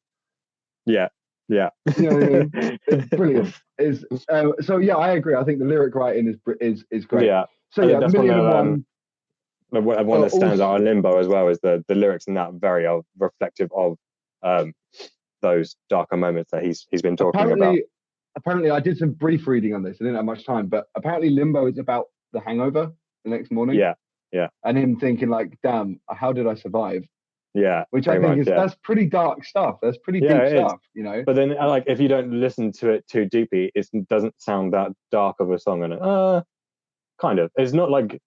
[SPEAKER 2] Yeah.
[SPEAKER 1] You know what I mean? It's brilliant. So yeah, I agree. I think the lyric writing is great.
[SPEAKER 2] Yeah.
[SPEAKER 1] So yeah, Million and One.
[SPEAKER 2] One that stands out on Limbo as well is the lyrics in that very reflective of those darker moments that he's been talking about.
[SPEAKER 1] Apparently, I did some brief reading on this. I didn't have much time, but apparently Limbo is about the hangover the next morning.
[SPEAKER 2] Yeah.
[SPEAKER 1] And him thinking like, damn, how did I survive?
[SPEAKER 2] Yeah.
[SPEAKER 1] Which I think that's pretty dark stuff. That's pretty deep stuff, you know?
[SPEAKER 2] But then like, if you don't listen to it too deeply, it doesn't sound that dark of a song. And kind of. It's not like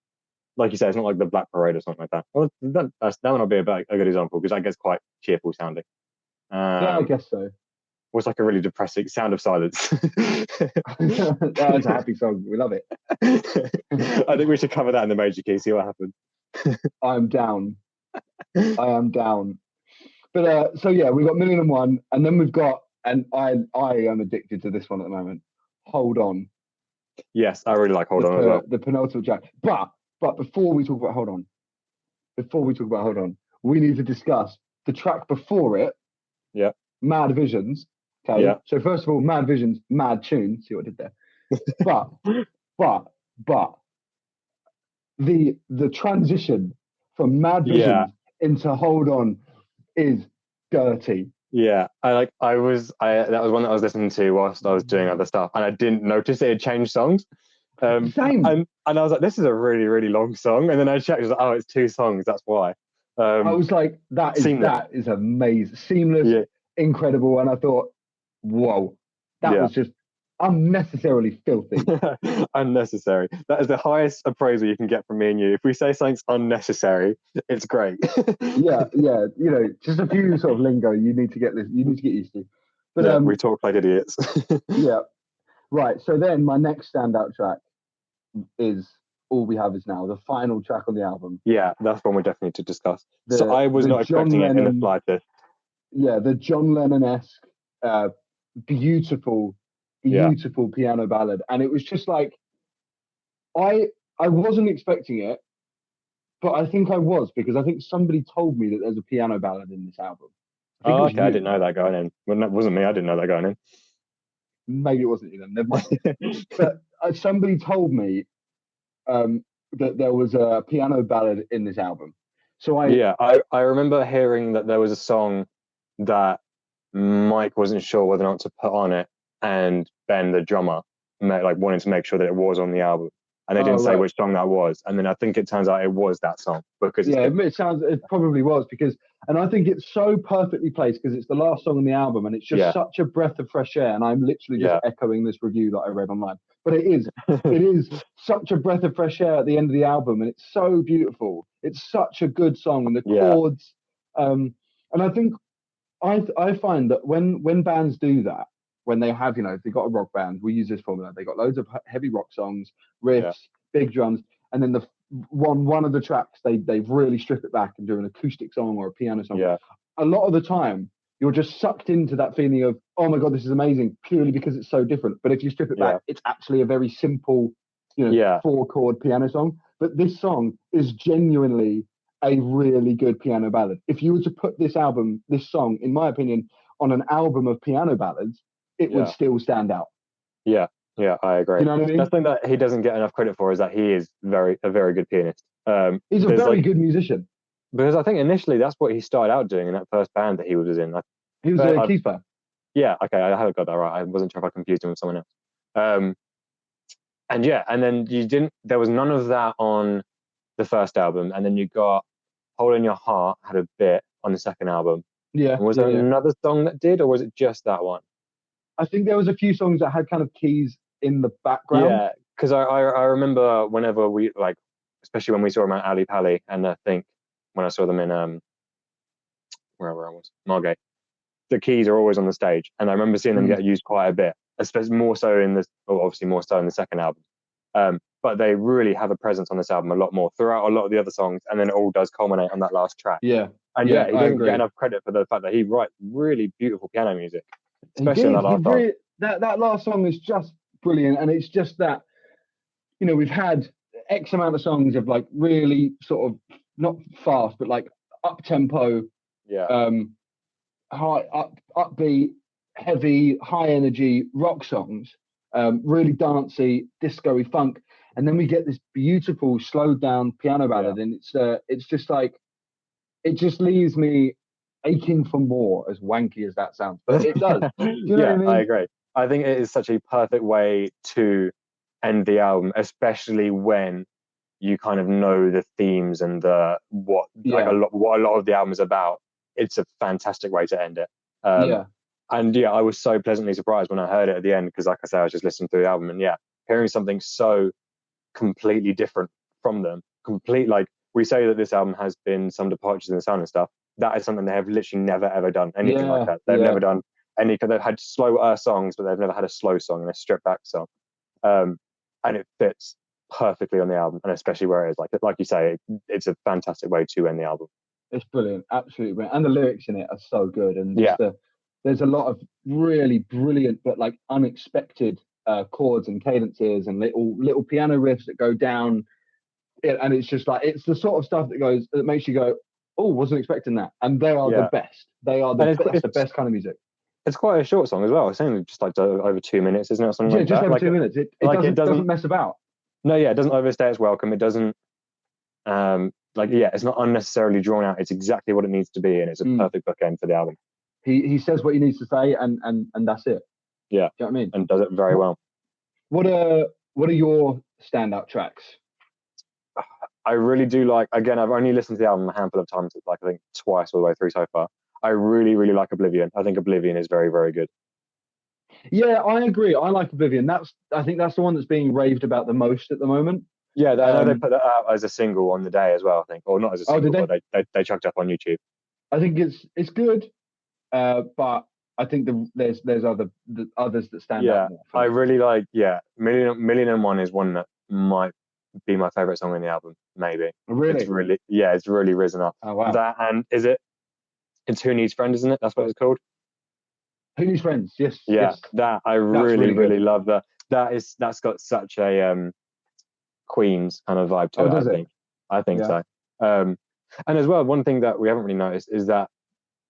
[SPEAKER 2] you say, it's not like the Black Parade or something like that. Well, that would not be a good example because that gets quite cheerful sounding.
[SPEAKER 1] Yeah, I guess so.
[SPEAKER 2] Was like a really depressing Sound of Silence.
[SPEAKER 1] It's a happy song. We love it.
[SPEAKER 2] I think we should cover that in the major key, see what happens.
[SPEAKER 1] I'm down. I am down. But so yeah, we've got Million and One, and then we've got, and I am addicted to this one at the moment. Hold On.
[SPEAKER 2] Yes, I really like Hold On as well.
[SPEAKER 1] The penultimate track. But before we talk about Hold On, we need to discuss the track before it.
[SPEAKER 2] Yeah.
[SPEAKER 1] Mad Visions. Okay.
[SPEAKER 2] Yeah.
[SPEAKER 1] So first of all, Mad Visions, mad tune. See what I did there. But the transition from Mad Visions into Hold On is dirty.
[SPEAKER 2] Yeah, that was one that I was listening to whilst I was doing other stuff, and I didn't notice it had changed songs.
[SPEAKER 1] Same.
[SPEAKER 2] And I was like, this is a really, really long song, and then I checked. I was like, oh, it's 2 songs. That's why.
[SPEAKER 1] I was like, that is amazing, seamless, incredible, and I thought, whoa, that was just unnecessarily filthy.
[SPEAKER 2] Unnecessary. That is the highest appraisal you can get from me and you. If we say something's unnecessary, it's great.
[SPEAKER 1] yeah. You know, just a few sort of lingo you need to get used to. But
[SPEAKER 2] we talk like idiots.
[SPEAKER 1] Yeah. Right. So then my next standout track is All We Have Is Now, the final track on the album.
[SPEAKER 2] Yeah, that's one we definitely need to discuss. So I was not expecting it in the slightest.
[SPEAKER 1] Yeah, the John Lennon-esque, beautiful piano ballad. And it was just like, I wasn't expecting it, but I think I was, because I think somebody told me that there's a piano ballad in this album.
[SPEAKER 2] I didn't know that going in. Well, that wasn't me. I didn't know that going in.
[SPEAKER 1] Maybe it wasn't you then. Never mind. But somebody told me that there was a piano ballad in this album. So
[SPEAKER 2] I remember hearing that there was a song that Mike wasn't sure whether or not to put on it, and Ben, the drummer, wanted to make sure that it was on the album, and they didn't say which song that was. And then I think it turns out it was that song, because
[SPEAKER 1] it probably was, because, and I think it's so perfectly placed because it's the last song on the album, and it's just such a breath of fresh air. And I'm literally just echoing this review that I read online, but it is such a breath of fresh air at the end of the album, and it's so beautiful. It's such a good song, and the chords, and I think I find that when bands do that, when they have, if they've got a rock band, we use this formula. They got loads of heavy rock songs, riffs, big drums, and then the one of the tracks they really strip it back and do an acoustic song or a piano song.
[SPEAKER 2] Yeah.
[SPEAKER 1] A lot of the time, you're just sucked into that feeling of, oh my god, this is amazing, purely because it's so different. But if you strip it back, it's actually a very simple, 4-chord piano song. But this song is genuinely a really good piano ballad. If you were to put this song, in my opinion, on an album of piano ballads, it would still stand out. Yeah,
[SPEAKER 2] I agree.
[SPEAKER 1] You know what I mean?
[SPEAKER 2] That's the thing that he doesn't get enough credit for, is that he is a very good pianist.
[SPEAKER 1] He's a very good musician.
[SPEAKER 2] Because I think initially that's what he started out doing in that first band that he was in.
[SPEAKER 1] He was a keeper.
[SPEAKER 2] Yeah, okay, I have got that right. I wasn't sure if I confused him with someone else. And then there was none of that on the first album, and then you got Hole in Your Heart had a bit on the second album.
[SPEAKER 1] Yeah.
[SPEAKER 2] And was there another song that did, or was it just that one?
[SPEAKER 1] I think there was a few songs that had kind of keys in the background.
[SPEAKER 2] Yeah, because I remember whenever we, like, especially when we saw them at Ali Pali, and I think when I saw them in wherever I was, Margate, the keys are always on the stage, and I remember seeing them get used quite a bit, especially more so in this, or obviously more so in the second album. But they really have a presence on this album a lot more throughout a lot of the other songs, and then it all does culminate on that last track.
[SPEAKER 1] Yeah.
[SPEAKER 2] And he doesn't get enough credit for the fact that he writes really beautiful piano music, especially in that last song.
[SPEAKER 1] That last song is just brilliant, and it's just that, you know, we've had X amount of songs of like really sort of not fast, but like up tempo, high upbeat, heavy, high energy rock songs, really dancey, disco-y funk, and then we get this beautiful slowed down piano ballad, and it's just like, it just leaves me aching for more, as wanky as that sounds, but it does. Do you know what I mean?
[SPEAKER 2] I agree. I think it is such a perfect way to end the album, especially when you kind of know the themes and what a lot of the album is about. It's a fantastic way to end it. And I was so pleasantly surprised when I heard it at the end, because like I say, I was just listening through the album, and hearing something so completely different from them, like, we say that this album has been some departures in the sound and stuff. That is something they have literally never ever done anything like that. They've never done any. They've had slower songs, but they've never had a slow song and a stripped back song. And it fits perfectly on the album, and especially where it is, like you say, it's a fantastic way to end the album.
[SPEAKER 1] It's brilliant, absolutely brilliant, and the lyrics in it are so good. And there's a lot of really brilliant but like unexpected chords and cadences and little piano riffs that go down. And it's just like, it's the sort of stuff that makes you go, oh, wasn't expecting that. And they are the best. They are the best kind of music.
[SPEAKER 2] It's quite a short song as well. It's only just like over 2 minutes, isn't it? Or something like
[SPEAKER 1] just
[SPEAKER 2] that.
[SPEAKER 1] Over 2 minutes. It doesn't mess about.
[SPEAKER 2] No, it doesn't overstay its welcome. It doesn't, it's not unnecessarily drawn out. It's exactly what it needs to be, and it's a perfect bookend for the album.
[SPEAKER 1] He says what he needs to say, and that's it.
[SPEAKER 2] Yeah.
[SPEAKER 1] Do you know what I mean?
[SPEAKER 2] And does it very well.
[SPEAKER 1] What are your standout tracks?
[SPEAKER 2] I really do like, again, I've only listened to the album a handful of times, like I think twice all the way through so far. I really, really like Oblivion. I think Oblivion is very, very good.
[SPEAKER 1] Yeah, I agree. I like Oblivion. I think that's the one that's being raved about the most at the moment.
[SPEAKER 2] Yeah, I know they put that out as a single on the day as well, I think. Or not as a single, but they chucked it up on YouTube.
[SPEAKER 1] I think it's good, but I think there's others that stand out more.
[SPEAKER 2] I really like, Million and One is one that might be my favorite song in the album, maybe.
[SPEAKER 1] Really?
[SPEAKER 2] It's really risen up.
[SPEAKER 1] Oh, wow.
[SPEAKER 2] That, and it's Who Needs Friends, isn't it? That's what it's called.
[SPEAKER 1] Who Needs Friends? Yes.
[SPEAKER 2] Yeah,
[SPEAKER 1] yes.
[SPEAKER 2] that I really love that. That's got such a Queen's kind of vibe to it. I think so. And as well, one thing that we haven't really noticed is that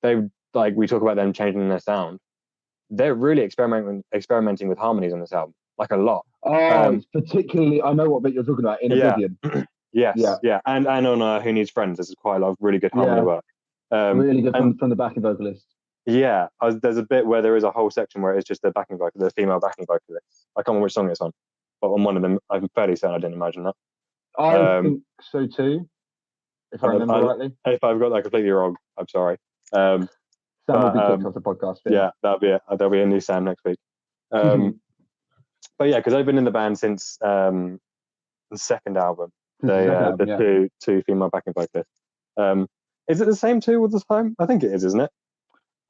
[SPEAKER 2] we talk about them changing their sound. They're really experimenting with harmonies on this album, like a lot.
[SPEAKER 1] Particularly, I know what bit you're talking about in Oblivion.
[SPEAKER 2] Yeah. And on Who Needs Friends, there's quite a lot of really good harmony work.
[SPEAKER 1] Really good from the backing vocalist.
[SPEAKER 2] Yeah, there's a bit where there is a whole section where it's just the female backing vocalist. I can't remember which song it's on, but on one of them, I'm fairly certain I didn't imagine that.
[SPEAKER 1] I think so too, if I remember rightly.
[SPEAKER 2] If I've got that completely wrong, I'm sorry.
[SPEAKER 1] Sam will be kicked off the podcast.
[SPEAKER 2] Yeah, that'll be it. There'll be a new Sam next week. But yeah, because I've been in the band since the second album. Two female backing vocalists. Is it the same two all the time? I think it is, isn't it?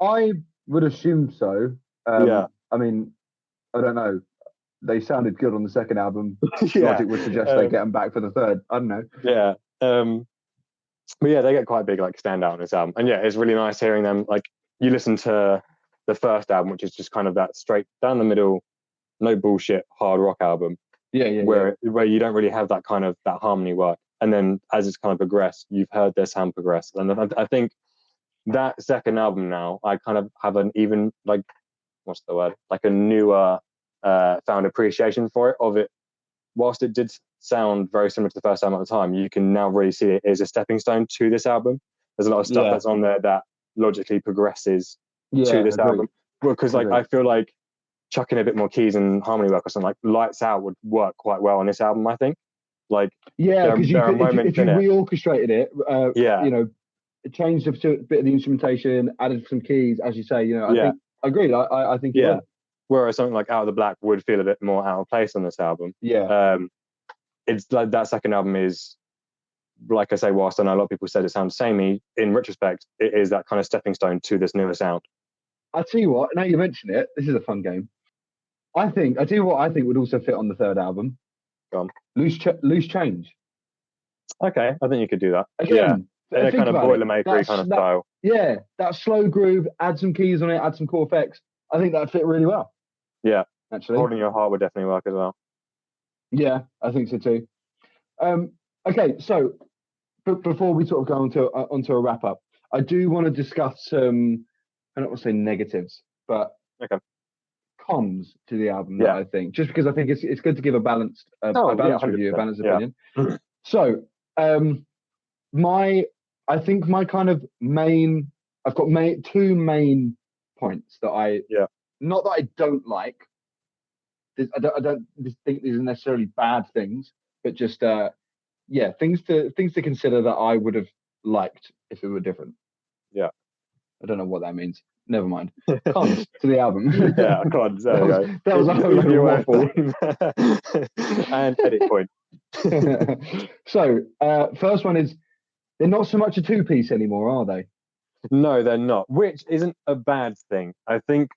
[SPEAKER 1] I would assume so. I mean, I don't know. They sounded good on the second album. Logic would suggest they get them back for the third. I don't know.
[SPEAKER 2] Yeah. But yeah, they get quite big, like, stand out on this album. And yeah, it's really nice hearing them. Like, you listen to the first album, which is just kind of that straight down the middle, no bullshit hard rock album. Where you don't really have that kind of that harmony work. And then as it's kind of progressed, you've heard their sound progress. And I think that second album now, I kind of have an even, like, what's the word? Like a newer found appreciation for it, of it. Whilst it did sound very similar to the first album at the time, you can now really see it as a stepping stone to this album. There's a lot of stuff that's on there that logically progresses to this album. Because I feel like chucking a bit more keys and harmony work or something, like Lights Out would work quite well on this album, I think. Like,
[SPEAKER 1] because
[SPEAKER 2] there are moments
[SPEAKER 1] if you reorchestrated it,
[SPEAKER 2] yeah,
[SPEAKER 1] changed a bit of the instrumentation, added some keys, as you say, I think, agreed. I think
[SPEAKER 2] yeah. Whereas something like Out of the Black would feel a bit more out of place on this album.
[SPEAKER 1] Yeah.
[SPEAKER 2] It's like that second album is, like I say, whilst I know a lot of people said it sounds samey, in retrospect, it is that kind of stepping stone to this newer sound.
[SPEAKER 1] I'll tell you what, now you mention it, this is a fun game. I think would also fit on the third album.
[SPEAKER 2] Go on.
[SPEAKER 1] Loose Change.
[SPEAKER 2] Okay, I think you could do that.
[SPEAKER 1] Again,
[SPEAKER 2] in a kind of boilermaker kind of style.
[SPEAKER 1] Yeah, that slow groove, add some keys on it, add some core effects. I think that'd fit really well.
[SPEAKER 2] Yeah,
[SPEAKER 1] actually.
[SPEAKER 2] Holding Your Heart would definitely work as well.
[SPEAKER 1] Yeah, I think so too. Okay, so before we sort of go onto a wrap up, I do want to discuss I don't want to say negatives, but cons to the album. That I think, just because I think it's good to give a balanced review, a balanced opinion. So, I think my kind of I've got two main points that not that I don't like. I don't think these are necessarily bad things, but just things to consider that I would have liked if it were different.
[SPEAKER 2] Yeah,
[SPEAKER 1] I don't know what that means. Never mind. Cons to the album.
[SPEAKER 2] Yeah, cons. That
[SPEAKER 1] was a whole lot of waffle.
[SPEAKER 2] And edit point.
[SPEAKER 1] So, first one is they're not so much a two-piece anymore, are they?
[SPEAKER 2] No, they're not, which isn't a bad thing. I think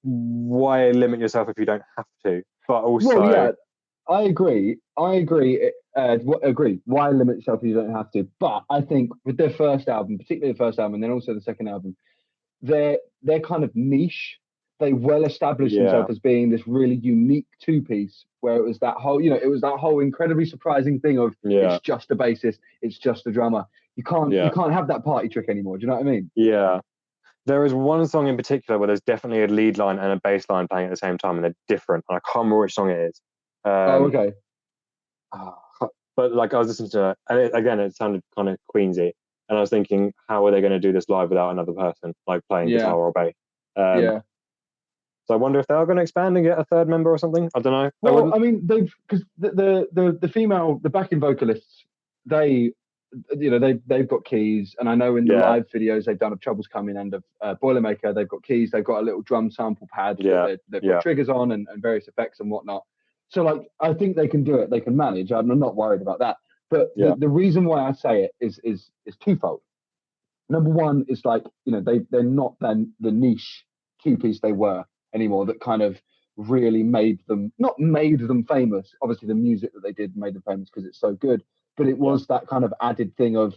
[SPEAKER 2] why limit yourself if you don't have to? But also,
[SPEAKER 1] I agree. Agree. Why limit yourself if you don't have to? But I think with their first album, particularly the first album, and then also the second album, they're kind of niche. They well established themselves as being this really unique two-piece, where it was that whole incredibly surprising thing of it's just a bassist, it's just a drummer. You can't have that party trick anymore. Do you know what I mean? Yeah.
[SPEAKER 2] There is one song in particular where there's definitely a lead line and a bass line playing at the same time, and they're different. And I can't remember which song it is.
[SPEAKER 1] Okay.
[SPEAKER 2] But like I was listening to it, and it sounded kind of Queensy, and I was thinking, how are they going to do this live without another person, like playing guitar or bass? So I wonder if they are going to expand and get a third member or something. I don't know.
[SPEAKER 1] Well, I mean, because the female, the backing vocalists, they've got keys, and I know in the live videos they've done of Troubles Coming and of Boilermaker, they've got keys, they've got a little drum sample pad that they've got triggers on and various effects and whatnot. So like, I think they can do it, they can manage. I'm not worried about that. But the reason why I say it is twofold. Number one is like, they're not then the niche two-piece they were anymore, that kind of really not made them famous. Obviously the music that they did made them famous because it's so good, but it was that kind of added thing of,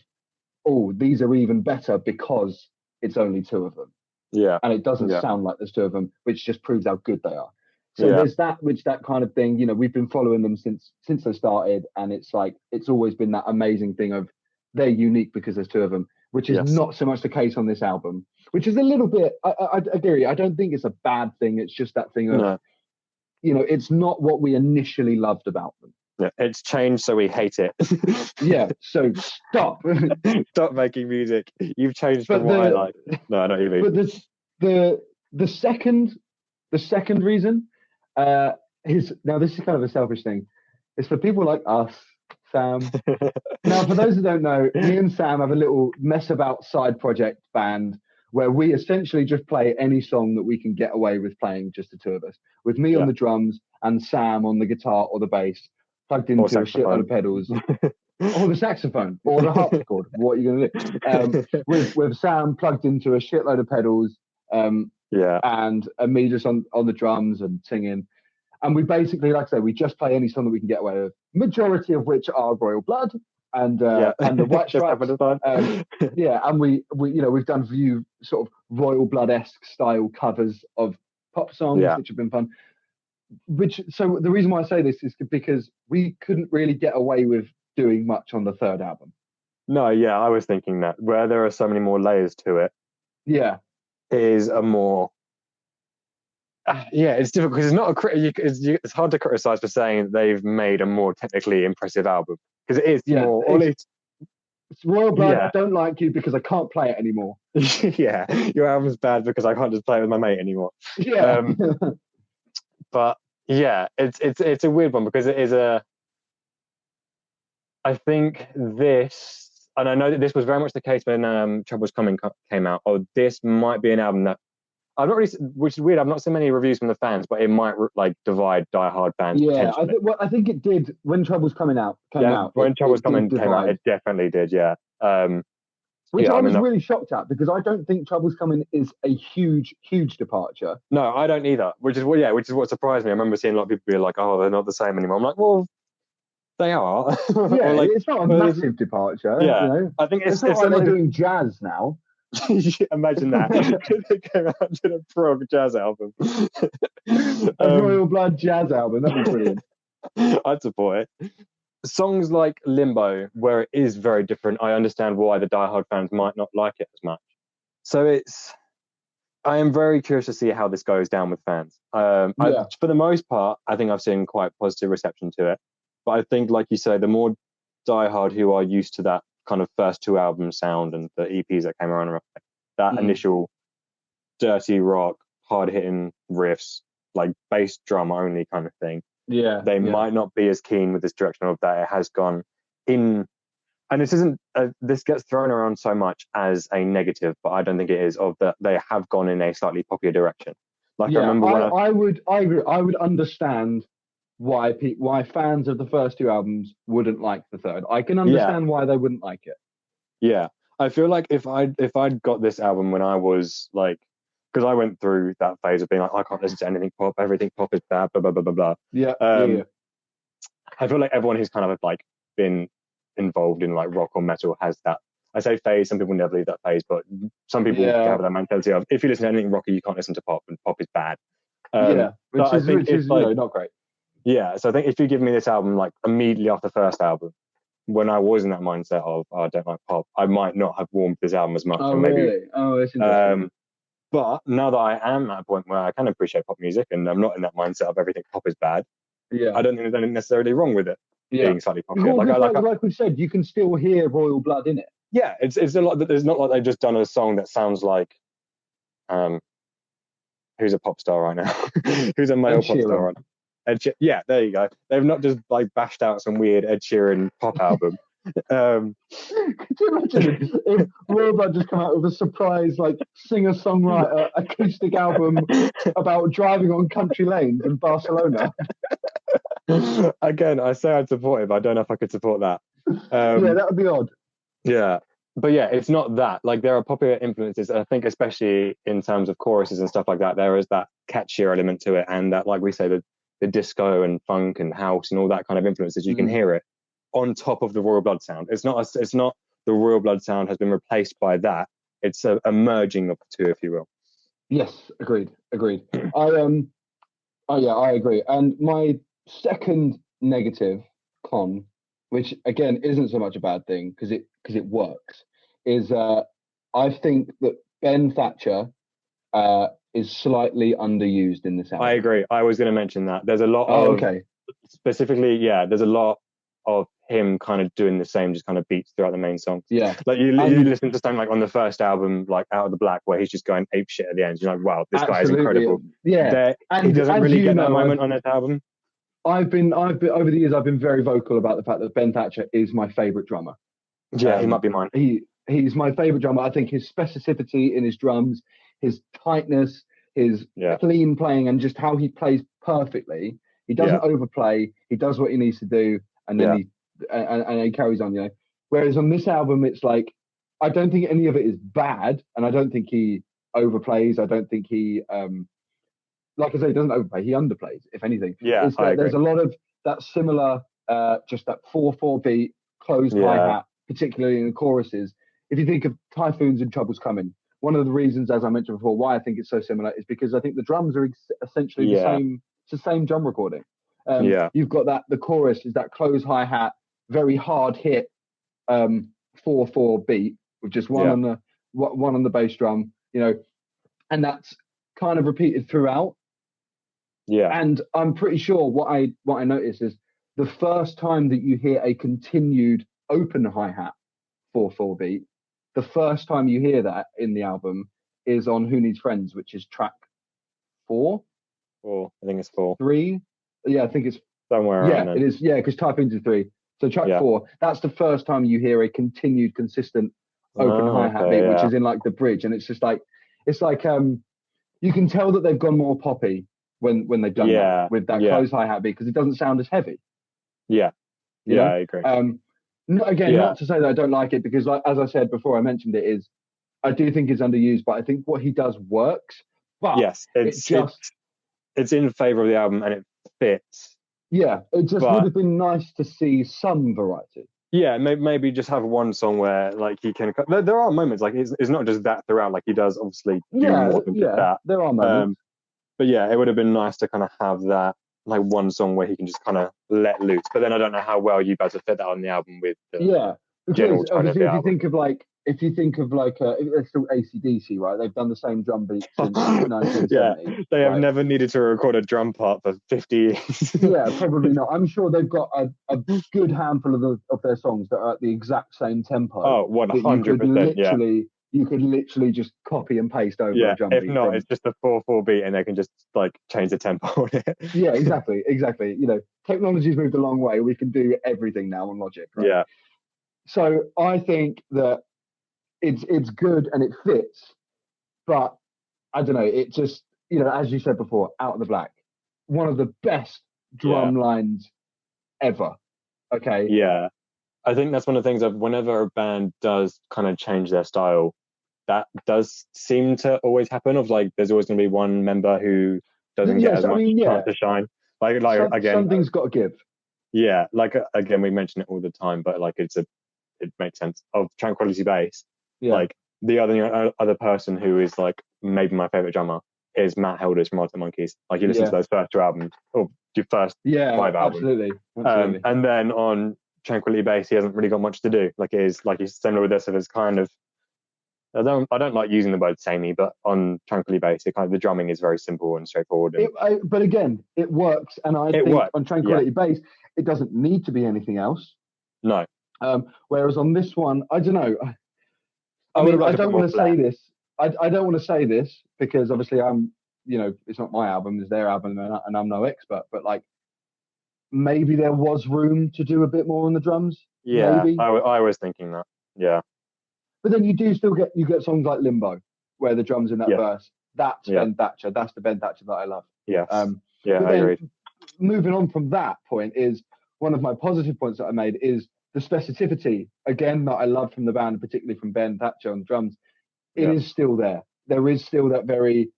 [SPEAKER 1] oh, these are even better because it's only two of them. Yeah. And it doesn't sound like there's two of them, which just proves how good they are. So there's that kind of thing, we've been following them since they started, and it's like, it's always been that amazing thing of they're unique because there's two of them, which is not so much the case on this album, which is a little bit, I agree. I don't think it's a bad thing. It's just that thing of, it's not what we initially loved about them.
[SPEAKER 2] Yeah, it's changed, so we hate it.
[SPEAKER 1] So stop.
[SPEAKER 2] Stop making music. You've changed from what I like. No, I know what you mean.
[SPEAKER 1] But the second reason is, now this is kind of a selfish thing, it's for people like us, Sam. Now, for those who don't know, me and Sam have a little mess about side project band where we essentially just play any song that we can get away with playing, just the two of us, with me on the drums and Sam on the guitar or the bass, plugged into a shitload of pedals, or the saxophone, or the harpsichord. What are you going to do? With Sam plugged into a shitload of pedals, and me just on the drums and singing. And we basically, like I say, we just play any song that we can get away with, majority of which are Royal Blood and the White Stripes. And we've done a few sort of Royal Blood-esque style covers of pop songs, which have been fun. So the reason why I say this is because we couldn't really get away with doing much on the third album.
[SPEAKER 2] No, I was thinking that, where there are so many more layers to it. It is a more it's difficult because it's not it's hard to criticize for saying they've made a more technically impressive album, because it is more. It's
[SPEAKER 1] Royal Blood. I don't like you because I can't play it anymore.
[SPEAKER 2] Your album's bad because I can't just play it with my mate anymore. But yeah, it's a weird one because it is I think this, and I know that this was very much the case when Trouble's Coming came out. Oh, this might be an album that I've not really, which is weird. I've not seen many reviews from the fans, but it might like divide diehard fans.
[SPEAKER 1] Yeah, I think it did when Trouble's Coming out.
[SPEAKER 2] When Trouble's Coming came out, it definitely did. Yeah.
[SPEAKER 1] Which I was really shocked at because I don't think Trouble's Coming is a huge departure.
[SPEAKER 2] No, I don't either. Which is what surprised me. I remember seeing a lot of people be like, "Oh, they're not the same anymore." I'm like, well, they are.
[SPEAKER 1] Yeah, like, it's not a massive departure.
[SPEAKER 2] Yeah,
[SPEAKER 1] you know?
[SPEAKER 2] I think it's
[SPEAKER 1] not like they're doing jazz now.
[SPEAKER 2] Imagine that they came out to a prog jazz album,
[SPEAKER 1] a Royal Blood jazz album. That'd be brilliant.
[SPEAKER 2] I'd support it. Songs like Limbo, where it is very different, I understand why the diehard fans might not like it as much. So I am very curious to see how this goes down with fans. For the most part, I think I've seen quite positive reception to it. But I think, like you say, the more diehard who are used to that kind of first two album sound and the EPs that came around, that initial dirty rock, hard hitting riffs, like bass drum only kind of thing.
[SPEAKER 1] Yeah,
[SPEAKER 2] they might not be as keen with this direction of that. It has gone in, and this isn't. This gets thrown around so much as a negative, but I don't think it is. Of that, they have gone in a slightly popular direction. Like I remember
[SPEAKER 1] I would understand why fans of the first two albums wouldn't like the third. I can understand why they wouldn't like it.
[SPEAKER 2] Yeah, I feel like if I'd got this album when I was like, because I went through that phase of being like, I can't listen to anything pop, everything pop is bad, blah blah blah blah blah.
[SPEAKER 1] Yeah.
[SPEAKER 2] I feel like everyone who's kind of like been involved in like rock or metal has that. I say phase, some people never leave that phase, but some people have that mentality of if you listen to anything rocky, you can't listen to pop, and pop is bad.
[SPEAKER 1] Which is like, not great.
[SPEAKER 2] Yeah, so I think if you give me this album like immediately after the first album, when I was in that mindset of I don't like pop, I might not have warmed to this album as much.
[SPEAKER 1] Oh, really? Oh, it's interesting.
[SPEAKER 2] But now that I am at a point where I can appreciate pop music and I'm not in that mindset of everything pop is bad, I don't think there's anything necessarily wrong with it being slightly popular.
[SPEAKER 1] Like we said, you can still hear Royal Blood in it.
[SPEAKER 2] Yeah, it's a lot that there's not like they've just done a song that sounds like who's a pop star right now? Who's a male pop star right now? Yeah, there you go. They've not just like bashed out some weird Ed Sheeran pop album.
[SPEAKER 1] Could you imagine if Royal Blood just come out with a surprise like singer-songwriter acoustic album about driving on country lanes in Barcelona?
[SPEAKER 2] Again, I say I'd support it, but I don't know if I could support that.
[SPEAKER 1] That would be odd.
[SPEAKER 2] Yeah, but yeah, it's not that. Like there are popular influences. I think especially in terms of choruses and stuff like that, there is that catchier element to it, and that, like we say, the disco and funk and house and all that kind of influences. You can hear it on top of the Royal Blood sound. It's not the Royal Blood sound has been replaced by that. It's a merging of the two, if you will.
[SPEAKER 1] Yes, agreed. I agree. And my second negative con, which again isn't so much a bad thing because it works, is I think that Ben Thatcher is slightly underused in this album.
[SPEAKER 2] I agree. I was going to mention that. There's a lot of specifically, there's a lot of him kind of doing the same, just kind of beats throughout the main song.
[SPEAKER 1] Yeah.
[SPEAKER 2] Like you listen to something like on the first album, like Out of the Black, where he's just going ape shit at the end. You're like, wow, this guy is incredible.
[SPEAKER 1] Yeah.
[SPEAKER 2] And he doesn't really get that moment on this album.
[SPEAKER 1] I've been over the years, I've been very vocal about the fact that Ben Thatcher is my favorite drummer.
[SPEAKER 2] Yeah, he might be mine.
[SPEAKER 1] He's my favorite drummer. I think his specificity in his drums, his tightness, his clean playing, and just how he plays perfectly. He doesn't overplay. He does what he needs to do, and then he carries on. You know. Whereas on this album, it's like I don't think any of it is bad, and I don't think he overplays. I don't think he, like I say, he doesn't overplay. He underplays, if anything.
[SPEAKER 2] Yeah,
[SPEAKER 1] there's a lot of that similar, just that 4/4 beat, closed hi-hat, particularly in the choruses. If you think of Typhoons and Trouble's Coming, one of the reasons, as I mentioned before, why I think it's so similar is because I think the drums are essentially the same. It's the same drum recording. You've got the chorus is that closed hi-hat, very hard hit 4/4 beat with just one on the bass drum, you know, and that's kind of repeated throughout. Yeah. And I'm pretty sure what I noticed is the first time that you hear a continued open hi-hat 4/4 beat, the first time you hear that in the album is on Who Needs Friends, which is track 4
[SPEAKER 2] 4. I think it's 4.
[SPEAKER 1] 3. Yeah, I think it's
[SPEAKER 2] somewhere around then.
[SPEAKER 1] It is. Yeah, because Typhoons is 3. So track 4. That's the first time you hear a continued, consistent open hi-hat beat, which is in like the bridge, and it's just like you can tell that they've gone more poppy when they've done that with that close hi-hat beat, because it doesn't sound as heavy.
[SPEAKER 2] Yeah,
[SPEAKER 1] you know?
[SPEAKER 2] I agree.
[SPEAKER 1] Not to say that I don't like it, because like, as I said before, I mentioned I do think it's underused, but I think what he does works. But
[SPEAKER 2] yes, it's in favour of the album and it fits.
[SPEAKER 1] Yeah, it just would have been nice to see some variety.
[SPEAKER 2] Yeah, maybe just have one song where like he can. There are moments like it's not just that throughout. Like he does obviously do more than just that.
[SPEAKER 1] There are moments.
[SPEAKER 2] But yeah, it would have been nice to kind of have that like one song where he can just kind of let loose. But then I don't know how well you'd be able to fit that on the album with the general tone of the album.
[SPEAKER 1] If you think of like it's still AC/DC, right? They've done the same drum beat since 1970.
[SPEAKER 2] They have never needed to record a drum part for 50 years.
[SPEAKER 1] Yeah, probably not. I'm sure they've got a good handful of their songs that are at the exact same tempo.
[SPEAKER 2] Oh, 100%.
[SPEAKER 1] You could literally just copy and paste over a drum beat.
[SPEAKER 2] If not, it's just a 4/4 beat, and they can just like change the tempo on it.
[SPEAKER 1] Yeah, exactly. You know, technology's moved a long way. We can do everything now on Logic. Right?
[SPEAKER 2] Yeah.
[SPEAKER 1] So I think that it's good and it fits, but I don't know. It just, you know, as you said before, Out of the Black, one of the best drum lines ever. Okay.
[SPEAKER 2] Yeah, I think that's one of the things of whenever a band does kind of change their style, that does seem to always happen. Of like, there's always going to be one member who doesn't get as much chance to shine. Like again,
[SPEAKER 1] something's got to give.
[SPEAKER 2] Yeah, like again, we mention it all the time, but like it makes sense. Of Tranquility Base, like the other person who is like maybe my favorite drummer is Matt Helders from Arctic Monkeys. Like you listen to those first 2 albums, or your first 5 albums.
[SPEAKER 1] Absolutely.
[SPEAKER 2] And then on Tranquility Base, he hasn't really got much to do. Like he's similar with this. Of his kind of, I don't like using the word samey, but on Tranquility Base, the drumming is very simple and straightforward.
[SPEAKER 1] But again, it works, and I think on Tranquility Base, it doesn't need to be anything else.
[SPEAKER 2] No.
[SPEAKER 1] Whereas on this one, I don't know. I don't want to say this. I don't want to say this because obviously it's not my album, it's their album, and I'm no expert. But like, maybe there was room to do a bit more on the drums.
[SPEAKER 2] Yeah,
[SPEAKER 1] maybe.
[SPEAKER 2] I was thinking that. Yeah.
[SPEAKER 1] But then you do still get songs like Limbo, where the drums in that verse. That's Ben Thatcher. That's the Ben Thatcher that I love.
[SPEAKER 2] Yes. I agree.
[SPEAKER 1] Moving on from that point is one of my positive points that I made is the specificity, again, that I love from the band, particularly from Ben Thatcher on drums. It is still there. There is still that very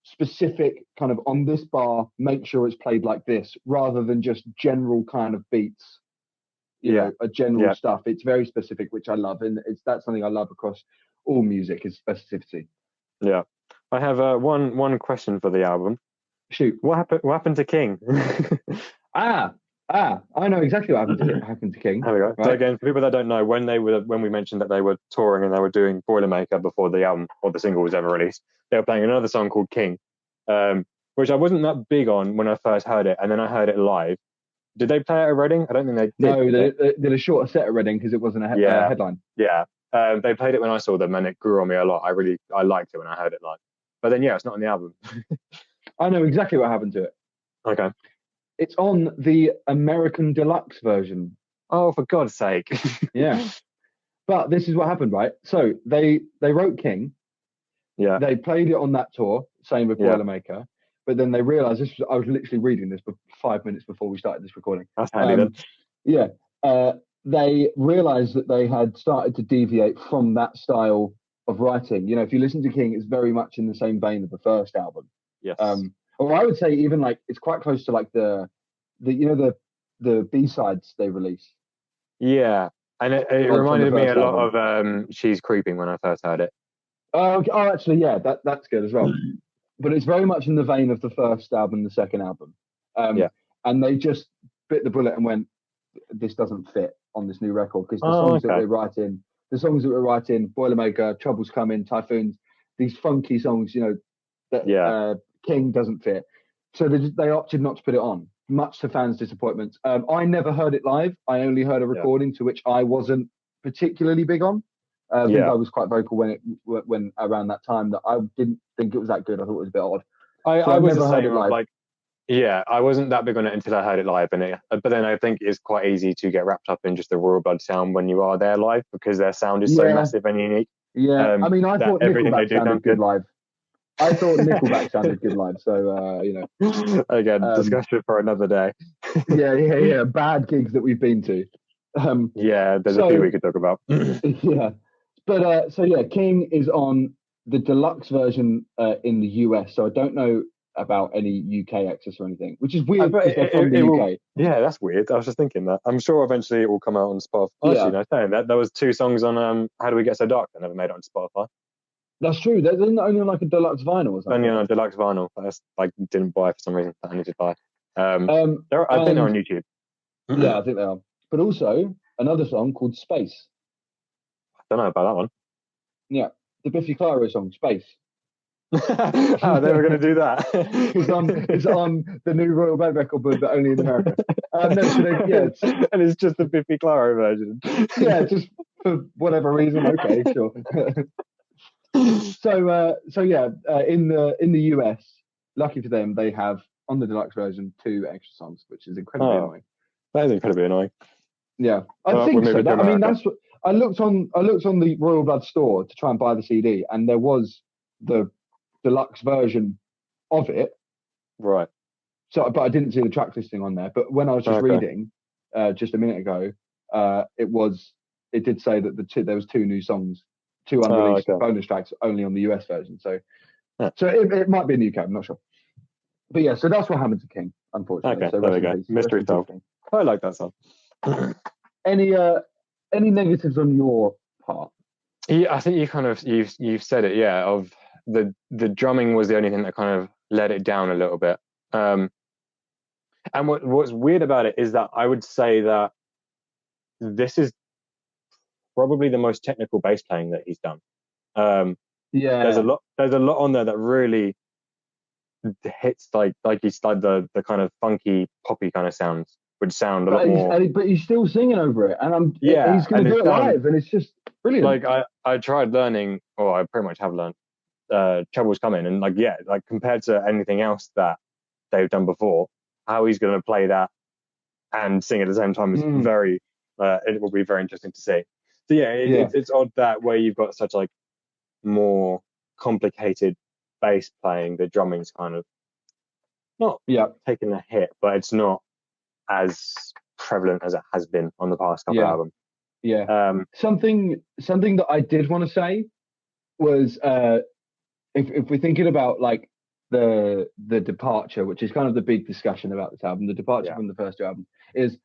[SPEAKER 1] specific kind of on this bar, make sure it's played like this, rather than just general kind of beats, you know, a general stuff. It's very specific, which I love. And that's something I love across all music is specificity.
[SPEAKER 2] Yeah. I have one question for the album.
[SPEAKER 1] Shoot.
[SPEAKER 2] What happened to King?
[SPEAKER 1] I know exactly what happened to King.
[SPEAKER 2] There we go.
[SPEAKER 1] Right?
[SPEAKER 2] So again, for people that don't know, when we mentioned that they were touring and they were doing Boilermaker before the album or the single was ever released, they were playing another song called King, which I wasn't that big on when I first heard it, and then I heard it live. Did they play it at Reading? I don't think they did.
[SPEAKER 1] No, they did a shorter set at Reading because it wasn't a headline.
[SPEAKER 2] Yeah. They played it when I saw them, and it grew on me a lot. I liked it when I heard it live. But then, it's not on the album.
[SPEAKER 1] I know exactly what happened to it.
[SPEAKER 2] Okay.
[SPEAKER 1] It's on the American Deluxe version.
[SPEAKER 2] Oh, for God's sake.
[SPEAKER 1] Yeah. But this is what happened, right? So they wrote King.
[SPEAKER 2] Yeah.
[SPEAKER 1] They played it on that tour, same with Boilermaker. But then they realized I was literally reading this 5 minutes before we started this recording.
[SPEAKER 2] That's handy then.
[SPEAKER 1] Yeah. They realized that they had started to deviate from that style of writing. You know, if you listen to King, it's very much in the same vein of the first album.
[SPEAKER 2] Yes.
[SPEAKER 1] Or I would say even like it's quite close to like the B-sides they release.
[SPEAKER 2] Yeah, and it reminded me a lot of She's Creeping when I first heard it.
[SPEAKER 1] Oh, actually, yeah, that's good as well. But it's very much in the vein of the first album, the second album. And they just bit the bullet and went, this doesn't fit on this new record because the songs that we're writing, Boilermaker, Trouble's Coming, Typhoons, these funky songs, you know, that King doesn't fit. So they opted not to put it on, much to fans' disappointment. I never heard it live. I only heard a recording to which I wasn't particularly big on. I think I was quite vocal when around that time that I didn't think it was that good. I thought it was a bit odd.
[SPEAKER 2] I was the same. Like, yeah, I wasn't that big on it until I heard it live, but then I think it's quite easy to get wrapped up in just the Royal Blood sound when you are there live because their sound is so massive and unique.
[SPEAKER 1] Yeah, I mean, I thought Nickelback sounded good live. I thought Nickelback sounded good live, so
[SPEAKER 2] Again, discussion for another day.
[SPEAKER 1] yeah. Bad gigs that we've been to.
[SPEAKER 2] There's a few we could talk about.
[SPEAKER 1] Yeah, but King is on the deluxe version in the US, so I don't know about any UK access or anything, which is weird because they're from the UK.
[SPEAKER 2] Yeah, that's weird. I was just thinking that. I'm sure eventually it will come out on Spotify. Actually, no, saying that there was 2 songs on How Do We Get So Dark that never made it on Spotify.
[SPEAKER 1] That's true. There's only like a deluxe vinyl or something.
[SPEAKER 2] Only on a deluxe vinyl. I didn't buy for some reason. I need to buy. I think they're on YouTube.
[SPEAKER 1] Yeah, I think they are. But also another song called Space.
[SPEAKER 2] I don't know about that one.
[SPEAKER 1] Yeah, the Biffy Clyro song Space.
[SPEAKER 2] They were going to do that.
[SPEAKER 1] It's on the new Royal Blood record, but only in America. And
[SPEAKER 2] it's just the Biffy Clyro version.
[SPEAKER 1] Yeah, just for whatever reason. Okay, sure. In the US, lucky for them, they have on the deluxe version 2 extra songs, which is incredibly annoying.
[SPEAKER 2] That is incredibly annoying.
[SPEAKER 1] Yeah, I think so. I mean, that's what I looked on the Royal Blood store to try and buy the CD, and there was the deluxe version of it.
[SPEAKER 2] Right.
[SPEAKER 1] So, but I didn't see the track listing on there. But when I was just reading, just a minute ago, it did say that there was 2 new songs, 2 unreleased bonus tracks only on the US version. So, it might be in the UK. I'm not sure. But yeah, so that's what happened to King, unfortunately.
[SPEAKER 2] Okay,
[SPEAKER 1] so
[SPEAKER 2] there we go. Mystery solved. I like that song.
[SPEAKER 1] Any negatives on your part?
[SPEAKER 2] Yeah, I think you've said it. Yeah, of the drumming was the only thing that kind of let it down a little bit. And what's weird about it is that I would say that this is probably the most technical bass playing that he's done. There's a lot on there that really hits like he's like the kind of funky poppy kind of sounds, which sound a lot more.
[SPEAKER 1] But he's still singing over it, and he's going to do it live, and it's just brilliant.
[SPEAKER 2] Like I tried learning, or I pretty much have learned. Trouble's Coming, and like compared to anything else that they've done before, how he's going to play that and sing at the same time is very. It will be very interesting to see. So it's odd that where you've got such like more complicated bass playing, the drumming's kind of not taking a hit, but it's not as prevalent as it has been on the past couple of albums.
[SPEAKER 1] Yeah. Something that I did want to say was if we're thinking about like the departure, which is kind of the big discussion about this album, the departure from the first 2 albums, is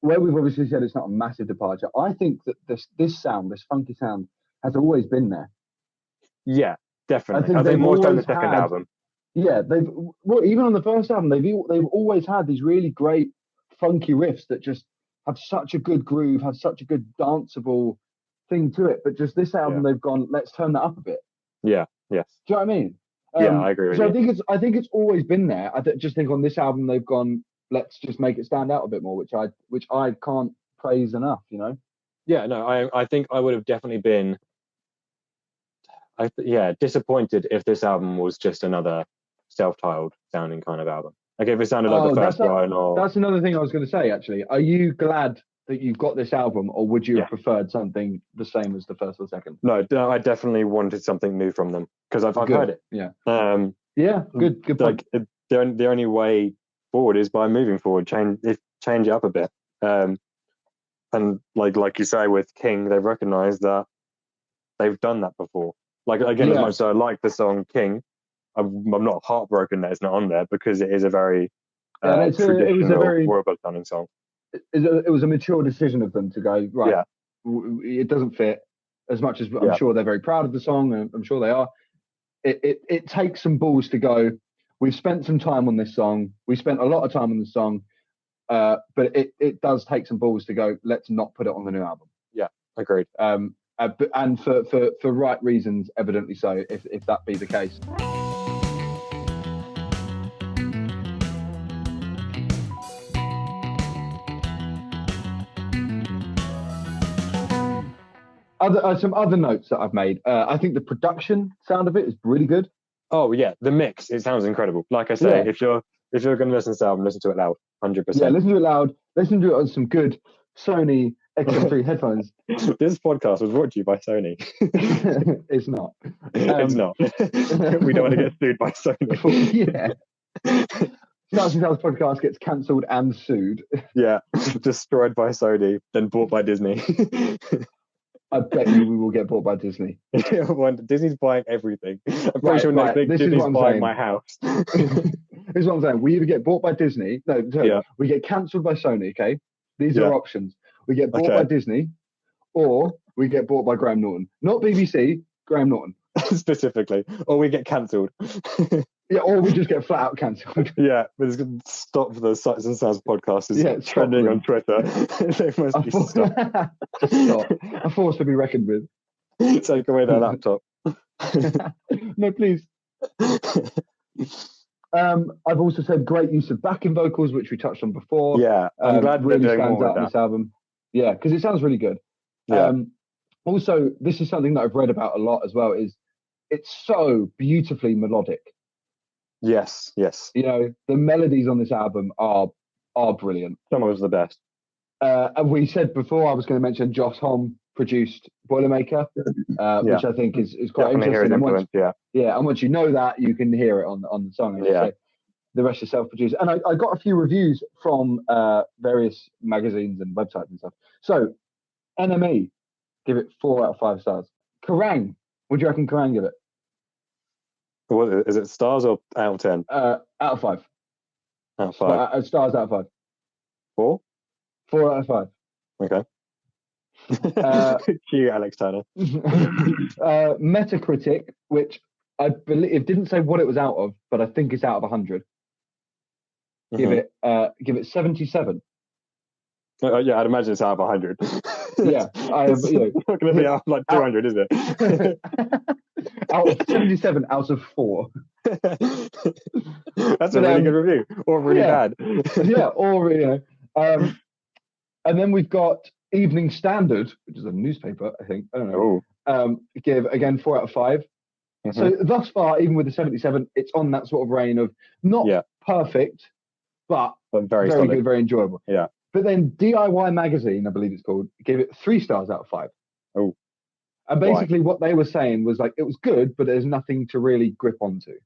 [SPEAKER 1] where we've obviously said it's not a massive departure. I think that this sound, this funky sound, has always been there. Yeah,
[SPEAKER 2] definitely. I think more so on the second album.
[SPEAKER 1] Yeah, even on the first album, they've always had these really great funky riffs that just have such a good groove, have such a good danceable thing to it. But just this album, they've gone, let's turn that up a bit.
[SPEAKER 2] Yeah. Yes.
[SPEAKER 1] Do you know what I mean?
[SPEAKER 2] I agree with you.
[SPEAKER 1] I think it's always been there. I just think on this album they've gone, let's just make it stand out a bit more, which I can't praise enough. You know?
[SPEAKER 2] Yeah. No. I think I would have definitely been. Disappointed if this album was just another self-titled sounding kind of album. Like if it sounded like the first one.
[SPEAKER 1] That's another thing I was going to say. Actually, are you glad that you've got this album, or would you have preferred something the same as the first or second?
[SPEAKER 2] No, I definitely wanted something new from them because I've heard it.
[SPEAKER 1] Yeah. Good point.
[SPEAKER 2] Like the only way forward is by moving forward, change it up a bit. And like you say with King, they've recognised that they've done that before. Like again, as much as I like the song King, I'm not heartbroken that it's not on there because it is a very traditional Royal Blood sounding song.
[SPEAKER 1] It was a mature decision of them to go, right, it doesn't fit, as much as I'm sure they're very proud of the song, and I'm sure they are. It takes some balls to go, we've spent some time on this song, we spent a lot of time on the song, but it does take some balls to go, let's not put it on the new album.
[SPEAKER 2] Yeah, agreed.
[SPEAKER 1] And for right reasons, evidently so, if that be the case. Some other notes that I've made. I think the production sound of it is really good.
[SPEAKER 2] Oh yeah, the mix. It sounds incredible. Like I say, if you're going to listen to this album, listen to it loud, 100%.
[SPEAKER 1] Yeah, listen to it loud. Listen to it on some good Sony XM3 headphones.
[SPEAKER 2] This podcast was brought to you by Sony.
[SPEAKER 1] It's not.
[SPEAKER 2] It's not. We don't want to get sued by Sony.
[SPEAKER 1] Yeah. Starts and Tales podcast gets cancelled and sued.
[SPEAKER 2] Yeah, destroyed by Sony, then bought by Disney.
[SPEAKER 1] I bet you we will get bought by Disney.
[SPEAKER 2] Disney's buying everything. I'm pretty sure next week Disney's buying my house.
[SPEAKER 1] This is what I'm saying. We either get bought by Disney. We get cancelled by Sony. Okay, these are options. We get bought by Disney, or we get bought by Graham Norton. Not BBC, Graham Norton.
[SPEAKER 2] Specifically, or we get cancelled.
[SPEAKER 1] Yeah, or we just get flat out cancelled.
[SPEAKER 2] Yeah, but it's going to stop the Sights and Sounds podcast. It's trending on Twitter. They must be stopped.
[SPEAKER 1] Stop. A force to be reckoned with.
[SPEAKER 2] Take away their laptop.
[SPEAKER 1] No, please. I've also said great use of backing vocals, which we touched on before.
[SPEAKER 2] Yeah, I'm glad
[SPEAKER 1] really
[SPEAKER 2] they're doing
[SPEAKER 1] stands
[SPEAKER 2] more
[SPEAKER 1] out on this album. Yeah, because it sounds really good.
[SPEAKER 2] Yeah.
[SPEAKER 1] Also, this is something that I've read about a lot as well. Is it's so beautifully melodic.
[SPEAKER 2] Yes.
[SPEAKER 1] You know, the melodies on this album are brilliant.
[SPEAKER 2] Some of the best.
[SPEAKER 1] And we said before, I was going to mention Josh Homme produced Boilermaker, which I think is quite interesting. And once you know that, you can hear it on the song. So the rest is self-produced. And I got a few reviews from various magazines and websites and stuff. So NME give it 4 out of 5 stars. Kerrang! What do you reckon Kerrang give it?
[SPEAKER 2] What is it? Stars or out of 10?
[SPEAKER 1] Out of 5.
[SPEAKER 2] Out of 5.
[SPEAKER 1] Stars out of 5.
[SPEAKER 2] 4?
[SPEAKER 1] 4 out of 5.
[SPEAKER 2] Okay. Cue Alex Turner.
[SPEAKER 1] Metacritic, which I believe it didn't say what it was out of, but I think it's out of 100. Give it 77.
[SPEAKER 2] Yeah, I'd imagine it's out of 100.
[SPEAKER 1] Yeah,
[SPEAKER 2] it's not going to be out of like 200, is it?
[SPEAKER 1] Out of 77 out of 4.
[SPEAKER 2] That's a really good review, or really bad.
[SPEAKER 1] Yeah, or and then we've got Evening Standard, which is a newspaper, I think. I don't know. Give again 4 out of 5. So thus far, even with the 77, it's on that sort of reign of not perfect, but very good, very enjoyable.
[SPEAKER 2] Yeah.
[SPEAKER 1] But then DIY Magazine, I believe it's called, gave it 3 stars out of 5.
[SPEAKER 2] Oh.
[SPEAKER 1] And basically what they were saying was like, it was good, but there's nothing to really grip onto.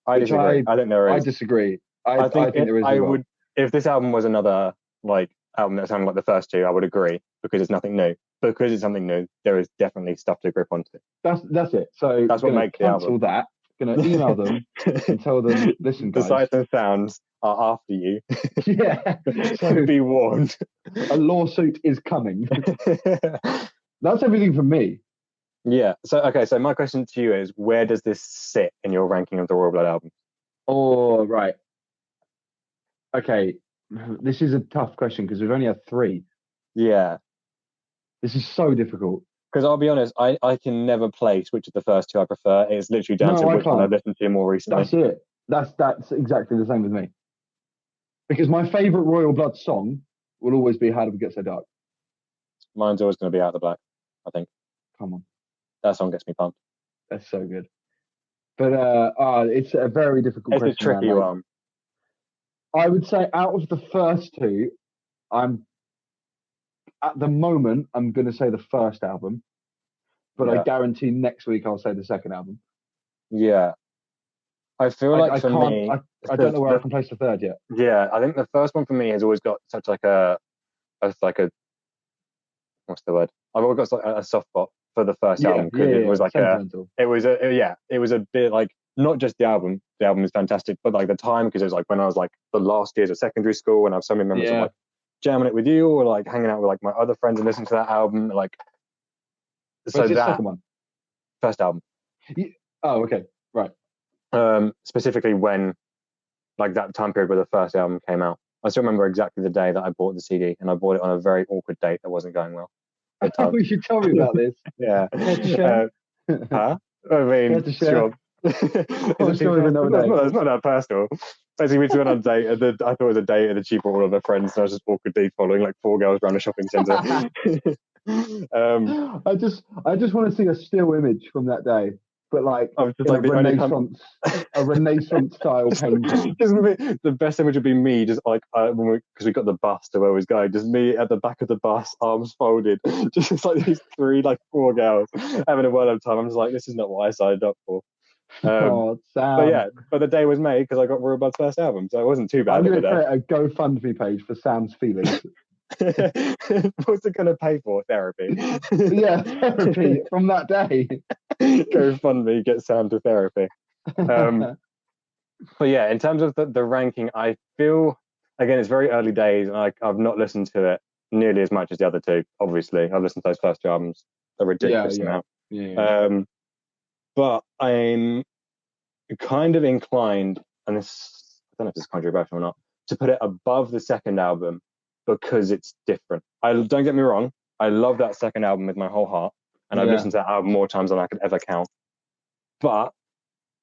[SPEAKER 2] I disagree. I think there is.
[SPEAKER 1] I disagree. I think there is.
[SPEAKER 2] I would, if this album was another album that sounded like the first 2, I would agree, because it's nothing new. Because it's something new, there is definitely stuff to grip onto.
[SPEAKER 1] That's it. So
[SPEAKER 2] that's what makes the album.
[SPEAKER 1] That. Gonna email them and tell them, listen, guys.
[SPEAKER 2] The Sights and Sounds are after you.
[SPEAKER 1] Yeah.
[SPEAKER 2] So be warned.
[SPEAKER 1] A lawsuit is coming. That's everything from me.
[SPEAKER 2] Yeah. So my question to you is, where does this sit in your ranking of the Royal Blood album?
[SPEAKER 1] Oh, right. Okay. This is a tough question because we've only had 3.
[SPEAKER 2] Yeah.
[SPEAKER 1] This is so difficult.
[SPEAKER 2] Because I'll be honest, I can never place which of the first 2 I prefer. It's literally down to which one I've listened to more recently.
[SPEAKER 1] That's it. That's exactly the same with me. Because my favourite Royal Blood song will always be How Did We Get So Dark?
[SPEAKER 2] Mine's always going to be Out of the Black, I think.
[SPEAKER 1] Come on.
[SPEAKER 2] That song gets me pumped.
[SPEAKER 1] That's so good. But it's a very difficult question.
[SPEAKER 2] It's a tricky one.
[SPEAKER 1] I would say out of the first 2, at the moment, I'm going to say the first album, but I guarantee next week I'll say the second album.
[SPEAKER 2] Yeah. I feel like for me...
[SPEAKER 1] I don't know where I can place the third yet.
[SPEAKER 2] Yeah, I think the first one for me has always got such like a what's the word? I've always got a soft spot for the first album, because it was like it was a bit like, not just the album is fantastic, but like the time, because it was like when I was like the last years of secondary school, and I have so many memories of like jamming it with you, or like hanging out with like my other friends and listening to that album, like. So that
[SPEAKER 1] second one?
[SPEAKER 2] First album.
[SPEAKER 1] Oh, okay, right.
[SPEAKER 2] Specifically when, like that time period where the first album came out, I still remember exactly the day that I bought the CD, and I bought it on a very awkward date that wasn't going well.
[SPEAKER 1] You should tell me about this.
[SPEAKER 2] Yeah. Huh? I mean, sure. It's not that personal. Basically, we went on a date, and I thought it was a date, and then she brought all of her friends, and I was just awkwardly following like 4 girls around a shopping centre.
[SPEAKER 1] I just want to see a still image from that day. but like
[SPEAKER 2] I was just
[SPEAKER 1] in
[SPEAKER 2] like
[SPEAKER 1] a Renaissance style painting.
[SPEAKER 2] The best image would be me, just like because we got the bus to where we was going, just me at the back of the bus, arms folded, just like these four girls having a well of time. I'm just like, this is not what I signed up for.
[SPEAKER 1] Oh, Sam.
[SPEAKER 2] But yeah, the day was made because I got Royal Blood's first album, so it wasn't too bad.
[SPEAKER 1] I'm going to create a GoFundMe page for Sam's feelings.
[SPEAKER 2] What's it going to pay for? Therapy.
[SPEAKER 1] Yeah, therapy from that day.
[SPEAKER 2] GoFundMe, get Sam to therapy. But yeah, in terms of the ranking, I feel, again, it's very early days, and I've not listened to it nearly as much as the other two. Obviously, I've listened to those first two albums a ridiculous amount.
[SPEAKER 1] Yeah.
[SPEAKER 2] But I'm kind of inclined, and this, I don't know if this is controversial or not, to put it above the second album because it's different. Don't get me wrong, I love that second album with my whole heart, and I've listened to that album more times than I could ever count. But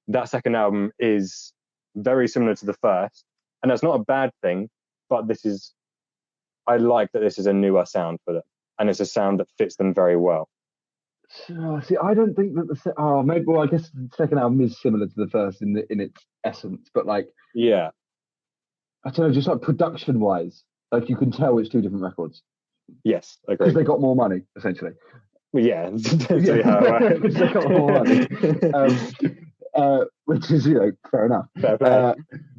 [SPEAKER 2] that second album is very similar to the first, and that's not a bad thing, but I like that this is a newer sound for them, and it's a sound that fits them very well.
[SPEAKER 1] See, I don't think that maybe. Well, I guess the second album is similar to the first in its essence, but like,
[SPEAKER 2] yeah,
[SPEAKER 1] I don't know, just like production wise, like you can tell it's two different records.
[SPEAKER 2] Yes, I agree.
[SPEAKER 1] Because they got more money, essentially.
[SPEAKER 2] Well, yeah, because
[SPEAKER 1] they got more money, which is fair enough.
[SPEAKER 2] Fair play.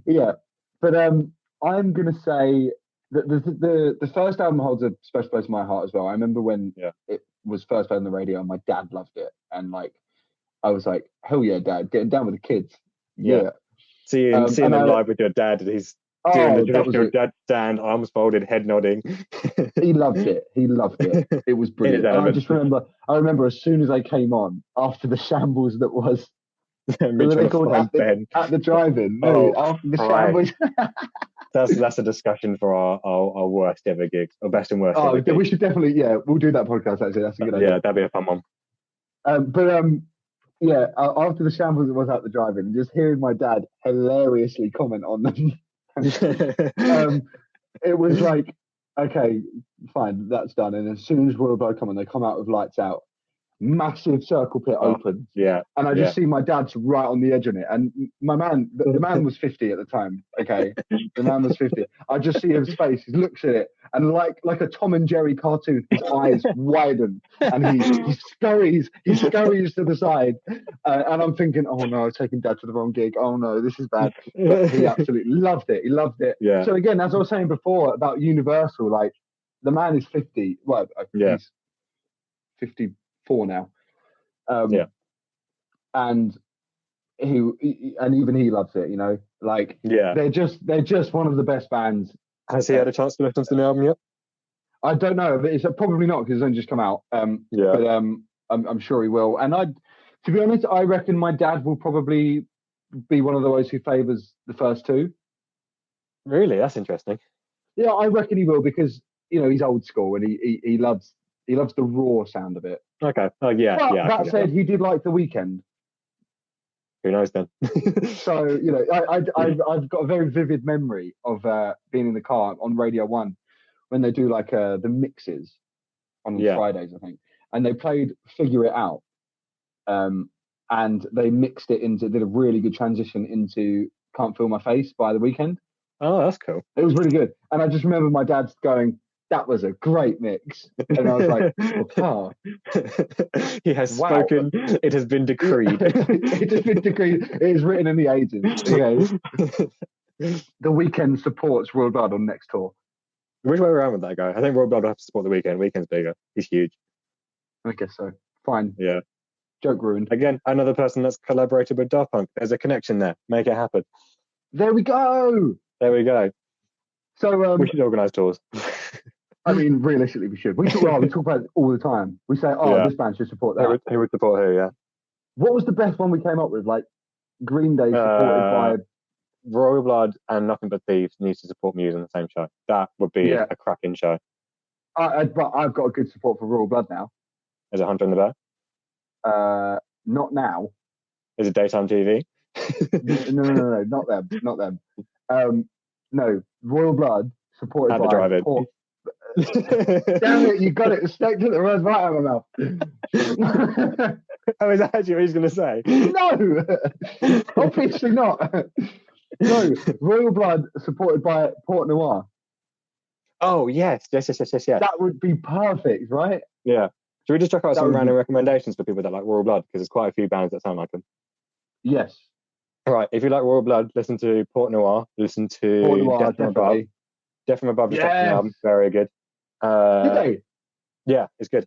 [SPEAKER 1] Yeah, but I'm gonna say that the first album holds a special place in my heart as well. I remember when it was first played on the radio, and my dad loved it, and like I was like, hell yeah, Dad, getting down with the kids. Yeah.
[SPEAKER 2] Seeing them live with your dad, and he's doing the traditional dad stand, arms folded, head nodding.
[SPEAKER 1] He loved it. It was brilliant. And I remember as soon as I came on, after the shambles that was at the drive-in. After the shambles.
[SPEAKER 2] That's a discussion for our worst ever gigs, or best and worst ever gigs.
[SPEAKER 1] We should definitely, we'll do that podcast actually. That's a good idea.
[SPEAKER 2] Yeah, that'd be a fun one.
[SPEAKER 1] After the shambles that was at the drive-in, just hearing my dad hilariously comment on them. It was like, okay, fine, that's done. And as soon as Royal Blood come on, they come out with lights out. Massive circle pit open.
[SPEAKER 2] Yeah.
[SPEAKER 1] And I just see my dad's right on the edge on it. And my man, the man was 50 at the time. Okay. The man was 50. I just see his face. He looks at it and like a Tom and Jerry cartoon, his eyes widen and he scurries to the side. And I'm thinking, oh no, I've taken Dad to the wrong gig. Oh no, this is bad. But he absolutely loved it. He loved it.
[SPEAKER 2] Yeah.
[SPEAKER 1] So again, as I was saying before about Universal, like the man is 50. Well, he's 54 now, and even he loves it. Like they're just one of the best bands.
[SPEAKER 2] Has he had a chance to listen to the album yet?
[SPEAKER 1] I don't know, but it's probably not because it's only just come out. But I'm sure he will. And to be honest, I reckon my dad will probably be one of those who favours the first two.
[SPEAKER 2] Really, that's interesting.
[SPEAKER 1] Yeah, I reckon he will because he's old school and he loves the raw sound of it.
[SPEAKER 2] Okay. Oh yeah.
[SPEAKER 1] But
[SPEAKER 2] yeah.
[SPEAKER 1] That said, he did like The Weeknd.
[SPEAKER 2] Who knows then?
[SPEAKER 1] So I've got a very vivid memory of being in the car on Radio 1 when they do like the mixes on Fridays, I think, and they played "Figure It Out," and they mixed it did a really good transition into "Can't Feel My Face" by The Weeknd.
[SPEAKER 2] Oh, that's cool.
[SPEAKER 1] It was really good, and I just remember my dad going, "That was a great mix," and I was like, "Oh,
[SPEAKER 2] he has spoken. It has been decreed.
[SPEAKER 1] It has been decreed. It is written in the ages." The Weeknd supports Royal Blood on next tour.
[SPEAKER 2] Which way around with that guy? I think Royal Blood will have to support The Weeknd. Weeknd's bigger. He's huge.
[SPEAKER 1] I guess so. Fine.
[SPEAKER 2] Yeah.
[SPEAKER 1] Joke ruined.
[SPEAKER 2] Again, another person that's collaborated with Daft Punk. There's a connection there. Make it happen.
[SPEAKER 1] There we go. So
[SPEAKER 2] we should organise tours.
[SPEAKER 1] I mean, realistically, we should. We talk about it all the time. We say, this band should support that.
[SPEAKER 2] Who would support who, yeah.
[SPEAKER 1] What was the best one we came up with? Like, Green Day supported by...
[SPEAKER 2] Royal Blood and Nothing But Thieves needs to support Muse on the same show. That would be a cracking show.
[SPEAKER 1] But I've got a good support for Royal Blood now.
[SPEAKER 2] Is it Hunter and the
[SPEAKER 1] Bear? Not now.
[SPEAKER 2] Is it daytime TV?
[SPEAKER 1] No, not them. No, Royal Blood supported by...
[SPEAKER 2] the drive-in.
[SPEAKER 1] Damn it, you got it stuck to the words right out of my mouth.
[SPEAKER 2] Oh, is that actually what he's going to say?
[SPEAKER 1] No, obviously not. No, Royal Blood supported by Port Noir.
[SPEAKER 2] Oh, yes.
[SPEAKER 1] That would be perfect, right?
[SPEAKER 2] Yeah. Should we just check out some random recommendations for people that like Royal Blood? Because there's quite a few bands that sound like them.
[SPEAKER 1] Yes.
[SPEAKER 2] All right. If you like Royal Blood, listen to Port Noir. Listen to
[SPEAKER 1] Port Noir, definitely.
[SPEAKER 2] Above. Death from Above, the second album. Very good.
[SPEAKER 1] Did they?
[SPEAKER 2] Yeah, it's good.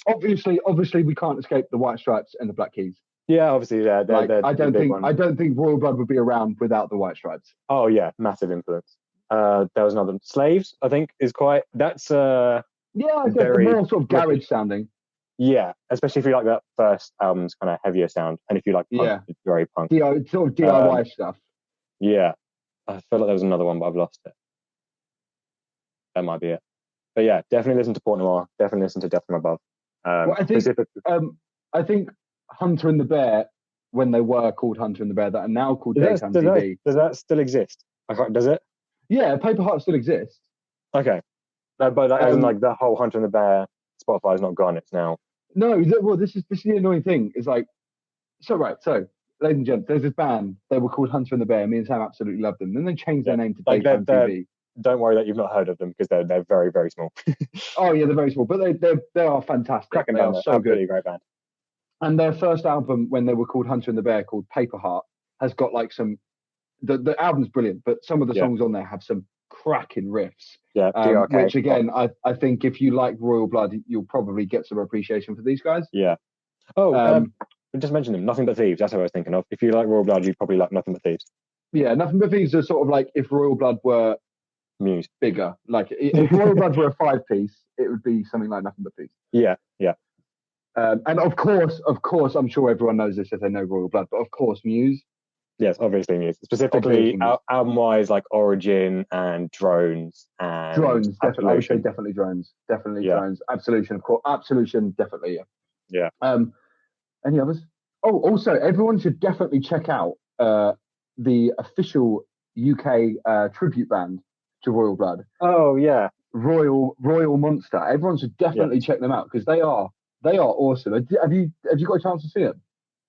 [SPEAKER 1] Obviously, we can't escape the White Stripes and the Black Keys.
[SPEAKER 2] Yeah, obviously, yeah.
[SPEAKER 1] I don't think Royal Blood would be around without the White Stripes.
[SPEAKER 2] Oh yeah, massive influence. There was another Slaves. I think is quite. That's
[SPEAKER 1] I guess the more sort of garage sounding.
[SPEAKER 2] Yeah, especially if you like that first album's kind of heavier sound, and if you like punk, it's very punk.
[SPEAKER 1] Sort of DIY stuff.
[SPEAKER 2] Yeah, I feel like there was another one, but I've lost it. That might be it. But yeah, definitely listen to Port Noir. Definitely listen to Death from Above.
[SPEAKER 1] I think Hunter and the Bear, when they were called Hunter and the Bear, that are now called Daytime TV.
[SPEAKER 2] Does that still exist? Does it?
[SPEAKER 1] Yeah, Paper Heart still exists.
[SPEAKER 2] Okay. No, but that isn't like the whole Hunter and the Bear. Spotify is not gone. It's now.
[SPEAKER 1] No, well, this is the annoying thing. Is like, so ladies and gents, there's this band. They were called Hunter and the Bear. Me and Sam absolutely loved them. Then they changed their name to Daytime TV.
[SPEAKER 2] Don't worry that you've not heard of them because they're very, very small.
[SPEAKER 1] Oh yeah, they're very small, but they are fantastic.
[SPEAKER 2] Cracking
[SPEAKER 1] they
[SPEAKER 2] band,
[SPEAKER 1] are so good.
[SPEAKER 2] Great band.
[SPEAKER 1] And their first album, when they were called Hunter and the Bear, called Paper Heart, has got like some. The album's brilliant, but some of the songs on there have some cracking riffs.
[SPEAKER 2] Yeah,
[SPEAKER 1] which again, I think if you like Royal Blood, you'll probably get some appreciation for these guys.
[SPEAKER 2] Yeah. Oh, just mention them. Nothing But Thieves. That's what I was thinking of. If you like Royal Blood, you'd probably like Nothing But Thieves.
[SPEAKER 1] Yeah, Nothing But Thieves are sort of like if Royal Blood were
[SPEAKER 2] Muse
[SPEAKER 1] bigger. Like if Royal Blood were a 5-piece, it would be something like Nothing But Thieves.
[SPEAKER 2] Yeah.
[SPEAKER 1] And of course, I'm sure everyone knows this if they know Royal Blood, but of course, Muse.
[SPEAKER 2] Yes, obviously Muse. Specifically, album-wise, like Origin and Drones. And
[SPEAKER 1] Drones, definitely. I would say definitely Drones. Definitely Drones. Absolution, of course. Absolution, definitely,
[SPEAKER 2] yeah.
[SPEAKER 1] Any others? Oh, also, everyone should definitely check out the official UK tribute band to Royal Blood.
[SPEAKER 2] Oh, yeah.
[SPEAKER 1] Royal Monster. Everyone should definitely check them out because they are awesome. Have you got a chance to see them?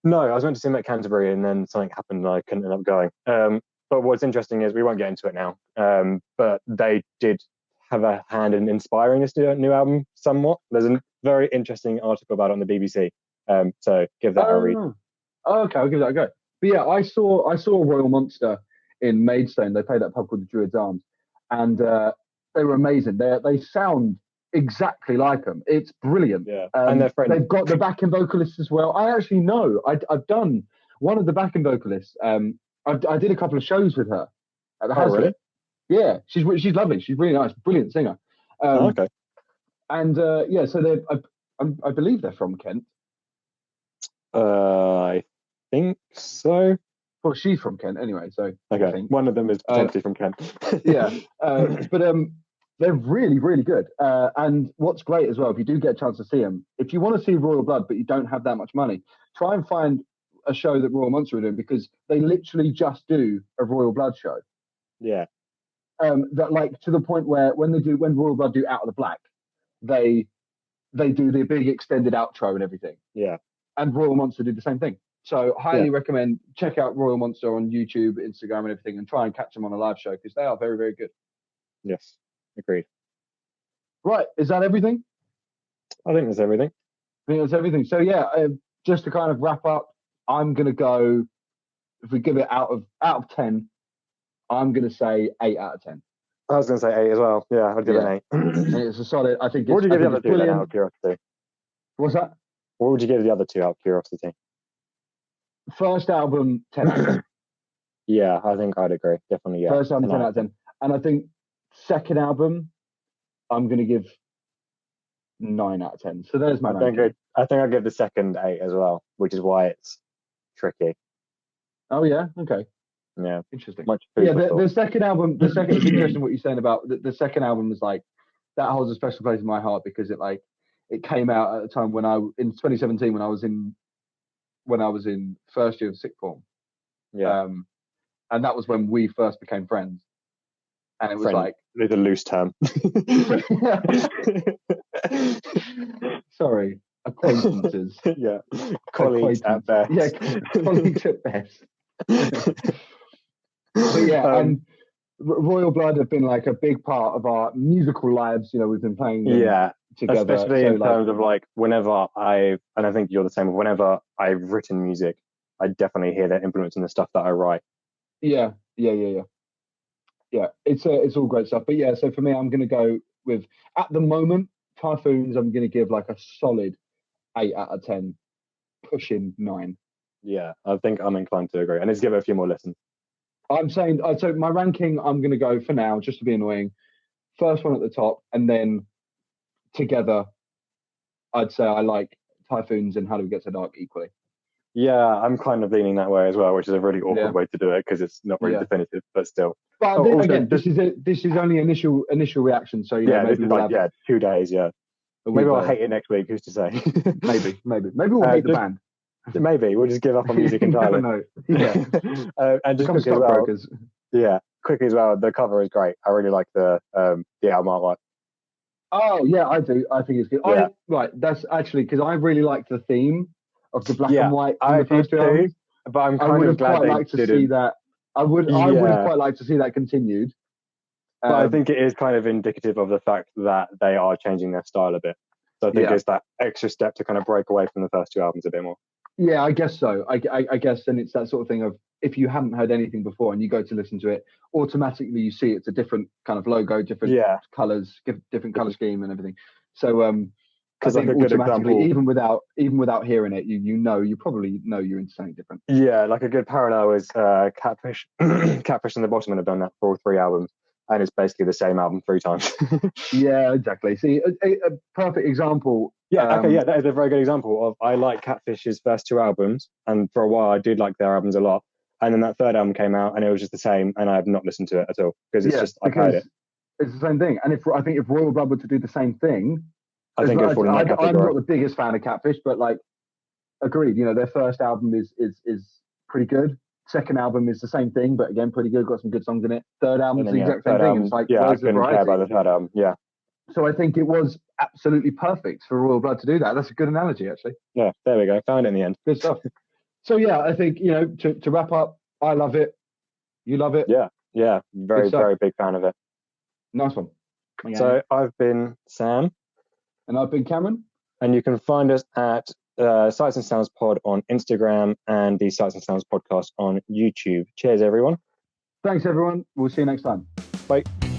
[SPEAKER 2] No, I was meant to see them at Canterbury and then something happened and I couldn't end up going. But what's interesting is we won't get into it now. But they did have a hand in inspiring this new album somewhat. There's a very interesting article about it on the BBC. So give that a read.
[SPEAKER 1] Oh, okay, I'll give that a go. But yeah, I saw Royal Monster in Maidstone. They played at a pub called the Druids Arms, and they were amazing. They sound exactly like them. It's brilliant.
[SPEAKER 2] Yeah, and they're friendly.
[SPEAKER 1] They've got the backing vocalists as well. I actually know. I've done one of the backing vocalists. I did a couple of shows with her at the house.
[SPEAKER 2] Really?
[SPEAKER 1] Yeah, she's lovely. She's really nice, brilliant singer.
[SPEAKER 2] Okay.
[SPEAKER 1] And so I believe they're from Kent.
[SPEAKER 2] I think so.
[SPEAKER 1] Well, she's from Kent anyway, so
[SPEAKER 2] okay. One of them is potentially from Kent.
[SPEAKER 1] Yeah, but they're really, really good. And what's great as well, if you do get a chance to see them, if you want to see Royal Blood but you don't have that much money, try and find a show that Royal Monster are doing because they literally just do a Royal Blood show.
[SPEAKER 2] Yeah.
[SPEAKER 1] That like to the point where when Royal Blood do Out of the Black, they do the big extended outro and everything.
[SPEAKER 2] Yeah.
[SPEAKER 1] And Royal Monster did the same thing. So highly recommend check out Royal Monster on YouTube, Instagram, and everything, and try and catch them on a live show because they are very, very good.
[SPEAKER 2] Yes, agreed.
[SPEAKER 1] Right, is that everything?
[SPEAKER 2] I think that's everything.
[SPEAKER 1] So yeah, just to kind of wrap up, I'm gonna go. If we give it out of 10, I'm gonna say 8 out of 10.
[SPEAKER 2] I was gonna say 8 as well. Yeah, I'd give it an 8.
[SPEAKER 1] It's a solid. I think.
[SPEAKER 2] What would you give the other two then, out of curiosity?
[SPEAKER 1] What's that?
[SPEAKER 2] What would you give the other two out of curiosity?
[SPEAKER 1] First album, 10 out of 10.
[SPEAKER 2] Yeah, I think I'd agree. Definitely, yeah.
[SPEAKER 1] First album, 10 out of 10. And I think second album, I'm going to give 9 out of 10. So there's my ranking.
[SPEAKER 2] I think I'd give the second 8 as well, which is why it's tricky.
[SPEAKER 1] Oh, yeah? Okay.
[SPEAKER 2] Yeah.
[SPEAKER 1] Interesting. The second album, it's interesting what you're saying about the second album is like, that holds a special place in my heart because it came out at a time in 2017 when I was in first year of sixth form.
[SPEAKER 2] Yeah.
[SPEAKER 1] And that was when we first became friends. And it was like
[SPEAKER 2] it's a loose term.
[SPEAKER 1] Sorry. acquaintances.
[SPEAKER 2] Yeah, colleagues at best.
[SPEAKER 1] Yeah, colleagues at best. But yeah, and Royal Blood have been like a big part of our musical lives. We've been playing them together.
[SPEAKER 2] Especially in terms of like whenever and I think you're the same, whenever I've written music, I definitely hear their influence in the stuff that I write.
[SPEAKER 1] Yeah. It's all great stuff. But yeah, so for me, I'm going to go with, at the moment, Typhoons, I'm going to give like a solid 8 out of 10, pushing 9.
[SPEAKER 2] Yeah, I think I'm inclined to agree. And let's give it a few more listens.
[SPEAKER 1] I'm saying, so my ranking, I'm going to go for now, just to be annoying, first one at the top, and then together, I'd say I like Typhoons and How Do We Get So Dark equally.
[SPEAKER 2] Yeah, I'm kind of leaning that way as well, which is a really awkward way to do it because it's not really definitive, but still.
[SPEAKER 1] But again, this is only initial reaction, so maybe we'll have
[SPEAKER 2] 2 days. Yeah, maybe I'll hate it next week. Who's to say?
[SPEAKER 1] maybe we'll hate the band.
[SPEAKER 2] Maybe we'll just give up on music entirely.
[SPEAKER 1] Never know. Yeah,
[SPEAKER 2] and just quickly as well. Yeah, quickly as well. The cover is great. I really like the album artwork.
[SPEAKER 1] Oh yeah, I do. I think it's good.
[SPEAKER 2] Yeah.
[SPEAKER 1] Right, that's actually because I really liked the theme of the black and white in the first two albums.
[SPEAKER 2] But I'm kind of glad
[SPEAKER 1] like to see that. I would have quite liked to see that continued.
[SPEAKER 2] But I think it is kind of indicative of the fact that they are changing their style a bit. So I think it's that extra step to kind of break away from the first two albums a bit more. Yeah,
[SPEAKER 1] I guess so. I guess then it's that sort of thing of, if you haven't heard anything before and you go to listen to it, automatically you see it's a different kind of logo, different colours, different colour scheme and everything. So I think like automatically, even without hearing it, you probably know you're into something different.
[SPEAKER 2] Yeah, like a good parallel is Catfish. Catfish and the Bossmen have done that for all 3 albums, and it's basically the same album 3 times.
[SPEAKER 1] Yeah, exactly. See, a perfect example.
[SPEAKER 2] Yeah, that is a very good example of, I like Catfish's first 2 albums, and for a while I did like their albums a lot, and then that third album came out and it was just the same, and I have not listened to it at all because it's just I've heard it.
[SPEAKER 1] It's the same thing, and I think if Royal Blood were to do the same thing,
[SPEAKER 2] I think it's falling in that category.
[SPEAKER 1] I'm not the biggest fan of Catfish, but like, agreed. Their first album is pretty good. Second album is the same thing, but again, pretty good. Got some good songs in it. Third album is the exact same thing. It's like,
[SPEAKER 2] I couldn't care about the third album. Yeah.
[SPEAKER 1] So I think it was absolutely perfect for Royal Blood to do that. That's a good analogy, actually.
[SPEAKER 2] Yeah, there we go. Found it in the end.
[SPEAKER 1] Good stuff. So yeah, I think, to wrap up, I love it. You love it?
[SPEAKER 2] Yeah. Very, very big fan of it.
[SPEAKER 1] Nice one.
[SPEAKER 2] Okay. So I've been Sam.
[SPEAKER 1] And I've been Cameron.
[SPEAKER 2] And you can find us at Sights and Sounds Pod on Instagram and the Sights and Sounds Podcast on YouTube. Cheers, everyone.
[SPEAKER 1] Thanks, everyone. We'll see you next time.
[SPEAKER 2] Bye.